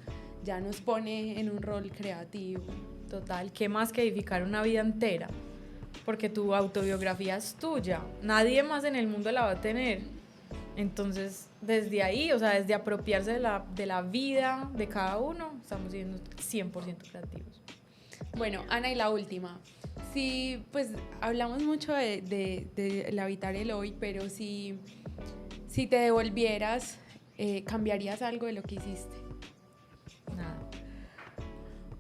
Speaker 2: ya nos pone en un rol creativo.
Speaker 1: Total, ¿qué más que edificar una vida entera? Porque tu autobiografía es tuya, nadie más en el mundo la va a tener. Entonces, desde ahí, o sea, desde apropiarse de la vida de cada uno, estamos siendo 100% creativos.
Speaker 2: Bueno, Ana, y la última. Sí, pues hablamos mucho del habitar el hoy, pero si te devolvieras, ¿cambiarías algo de lo que hiciste?
Speaker 1: Nada.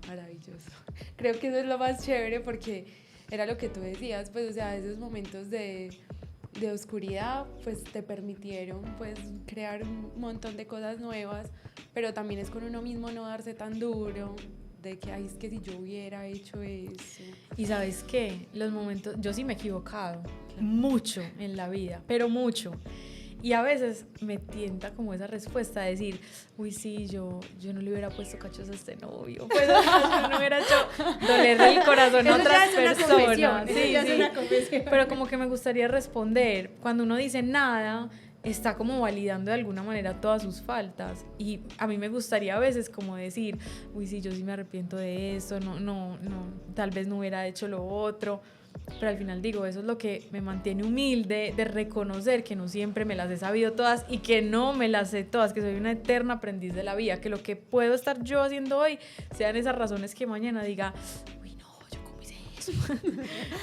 Speaker 2: Maravilloso. Creo que eso es lo más chévere, porque era lo que tú decías, pues, o sea, esos momentos de oscuridad, pues, te permitieron, pues, crear un montón de cosas nuevas, pero también es con uno mismo no darse tan duro, de que, ay, es que si yo hubiera hecho eso.
Speaker 1: Y ¿sabes qué? Los momentos, yo sí me he equivocado, mucho en la vida, pero mucho. Y a veces me tienta como esa respuesta de decir, uy, sí, yo no le hubiera puesto cachos a este novio, pues yo no hubiera hecho dolerle el corazón a otras personas. Sí, sí. Pero como que me gustaría responder, cuando uno dice nada, está como validando de alguna manera todas sus faltas. Y a mí me gustaría a veces como decir, uy, sí, yo sí me arrepiento de esto, no, tal vez no hubiera hecho lo otro. Pero al final digo, eso es lo que me mantiene humilde, de reconocer que no siempre me las he sabido todas y que no me las sé todas, que soy una eterna aprendiz de la vida, que lo que puedo estar yo haciendo hoy sean esas razones que mañana diga, uy, no, yo cómo hice eso.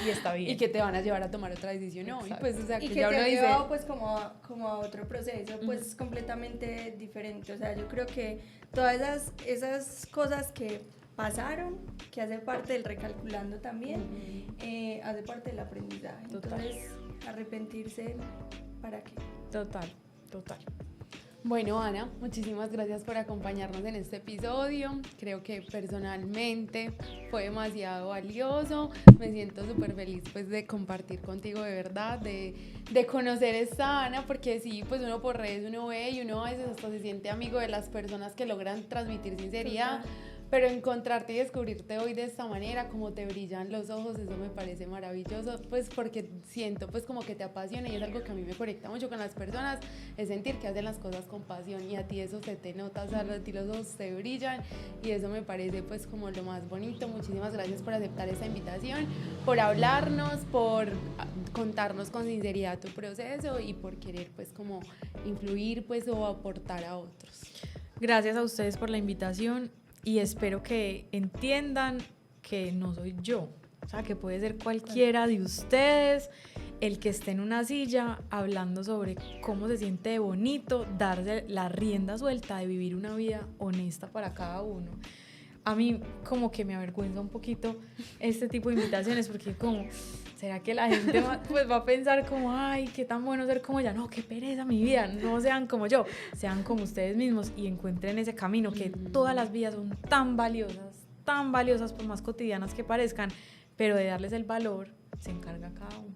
Speaker 1: Y está bien.
Speaker 2: Y que te van a llevar a tomar otra decisión hoy, pues, o sea,
Speaker 3: y que
Speaker 2: ya
Speaker 3: te
Speaker 2: uno
Speaker 3: ha
Speaker 2: dice,
Speaker 3: llevado pues como a otro proceso pues completamente diferente. O sea, yo creo que todas esas cosas que pasaron, que hace parte del recalculando también, hace parte del aprendizaje.
Speaker 1: Total.
Speaker 3: Entonces, arrepentirse, ¿para qué?
Speaker 1: Total.
Speaker 2: Bueno, Ana, muchísimas gracias por acompañarnos en este episodio. Creo que personalmente fue demasiado valioso. Me siento súper feliz pues de compartir contigo, de verdad, de conocer esta Ana, porque sí, pues uno por redes uno ve y uno a veces hasta se siente amigo de las personas que logran transmitir sinceridad. Total. Pero encontrarte y descubrirte hoy de esta manera, como te brillan los ojos, eso me parece maravilloso, pues porque siento pues como que te apasiona, y es algo que a mí me conecta mucho con las personas, es sentir que hacen las cosas con pasión, y a ti eso se te nota, o sea, a ti los ojos te brillan, y eso me parece pues como lo más bonito. Muchísimas gracias por aceptar esta invitación, por hablarnos, por contarnos con sinceridad tu proceso y por querer pues como influir pues o aportar a otros.
Speaker 1: Gracias a ustedes por la invitación. Y espero que entiendan que no soy yo, o sea, que puede ser cualquiera de ustedes el que esté en una silla hablando sobre cómo se siente de bonito darse la rienda suelta de vivir una vida honesta para cada uno. A mí como que me avergüenza un poquito este tipo de invitaciones porque como, ¿será que la gente pues va a pensar como, ay, qué tan bueno ser como ella? No, qué pereza mi vida, no sean como yo, sean como ustedes mismos y encuentren ese camino, que todas las vidas son tan valiosas por más cotidianas que parezcan, pero de darles el valor se encarga cada uno.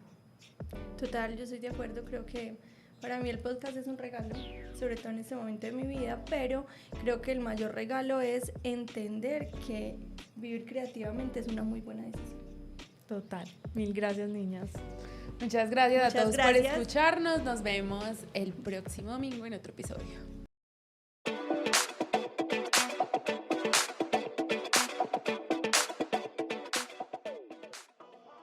Speaker 3: Total, yo estoy de acuerdo, creo que para mí el podcast es un regalo, sobre todo en este momento de mi vida, pero creo que el mayor regalo es entender que vivir creativamente es una muy buena decisión.
Speaker 1: Total, mil gracias, niñas.
Speaker 2: Muchas gracias a todos por escucharnos, nos vemos el próximo domingo en otro episodio.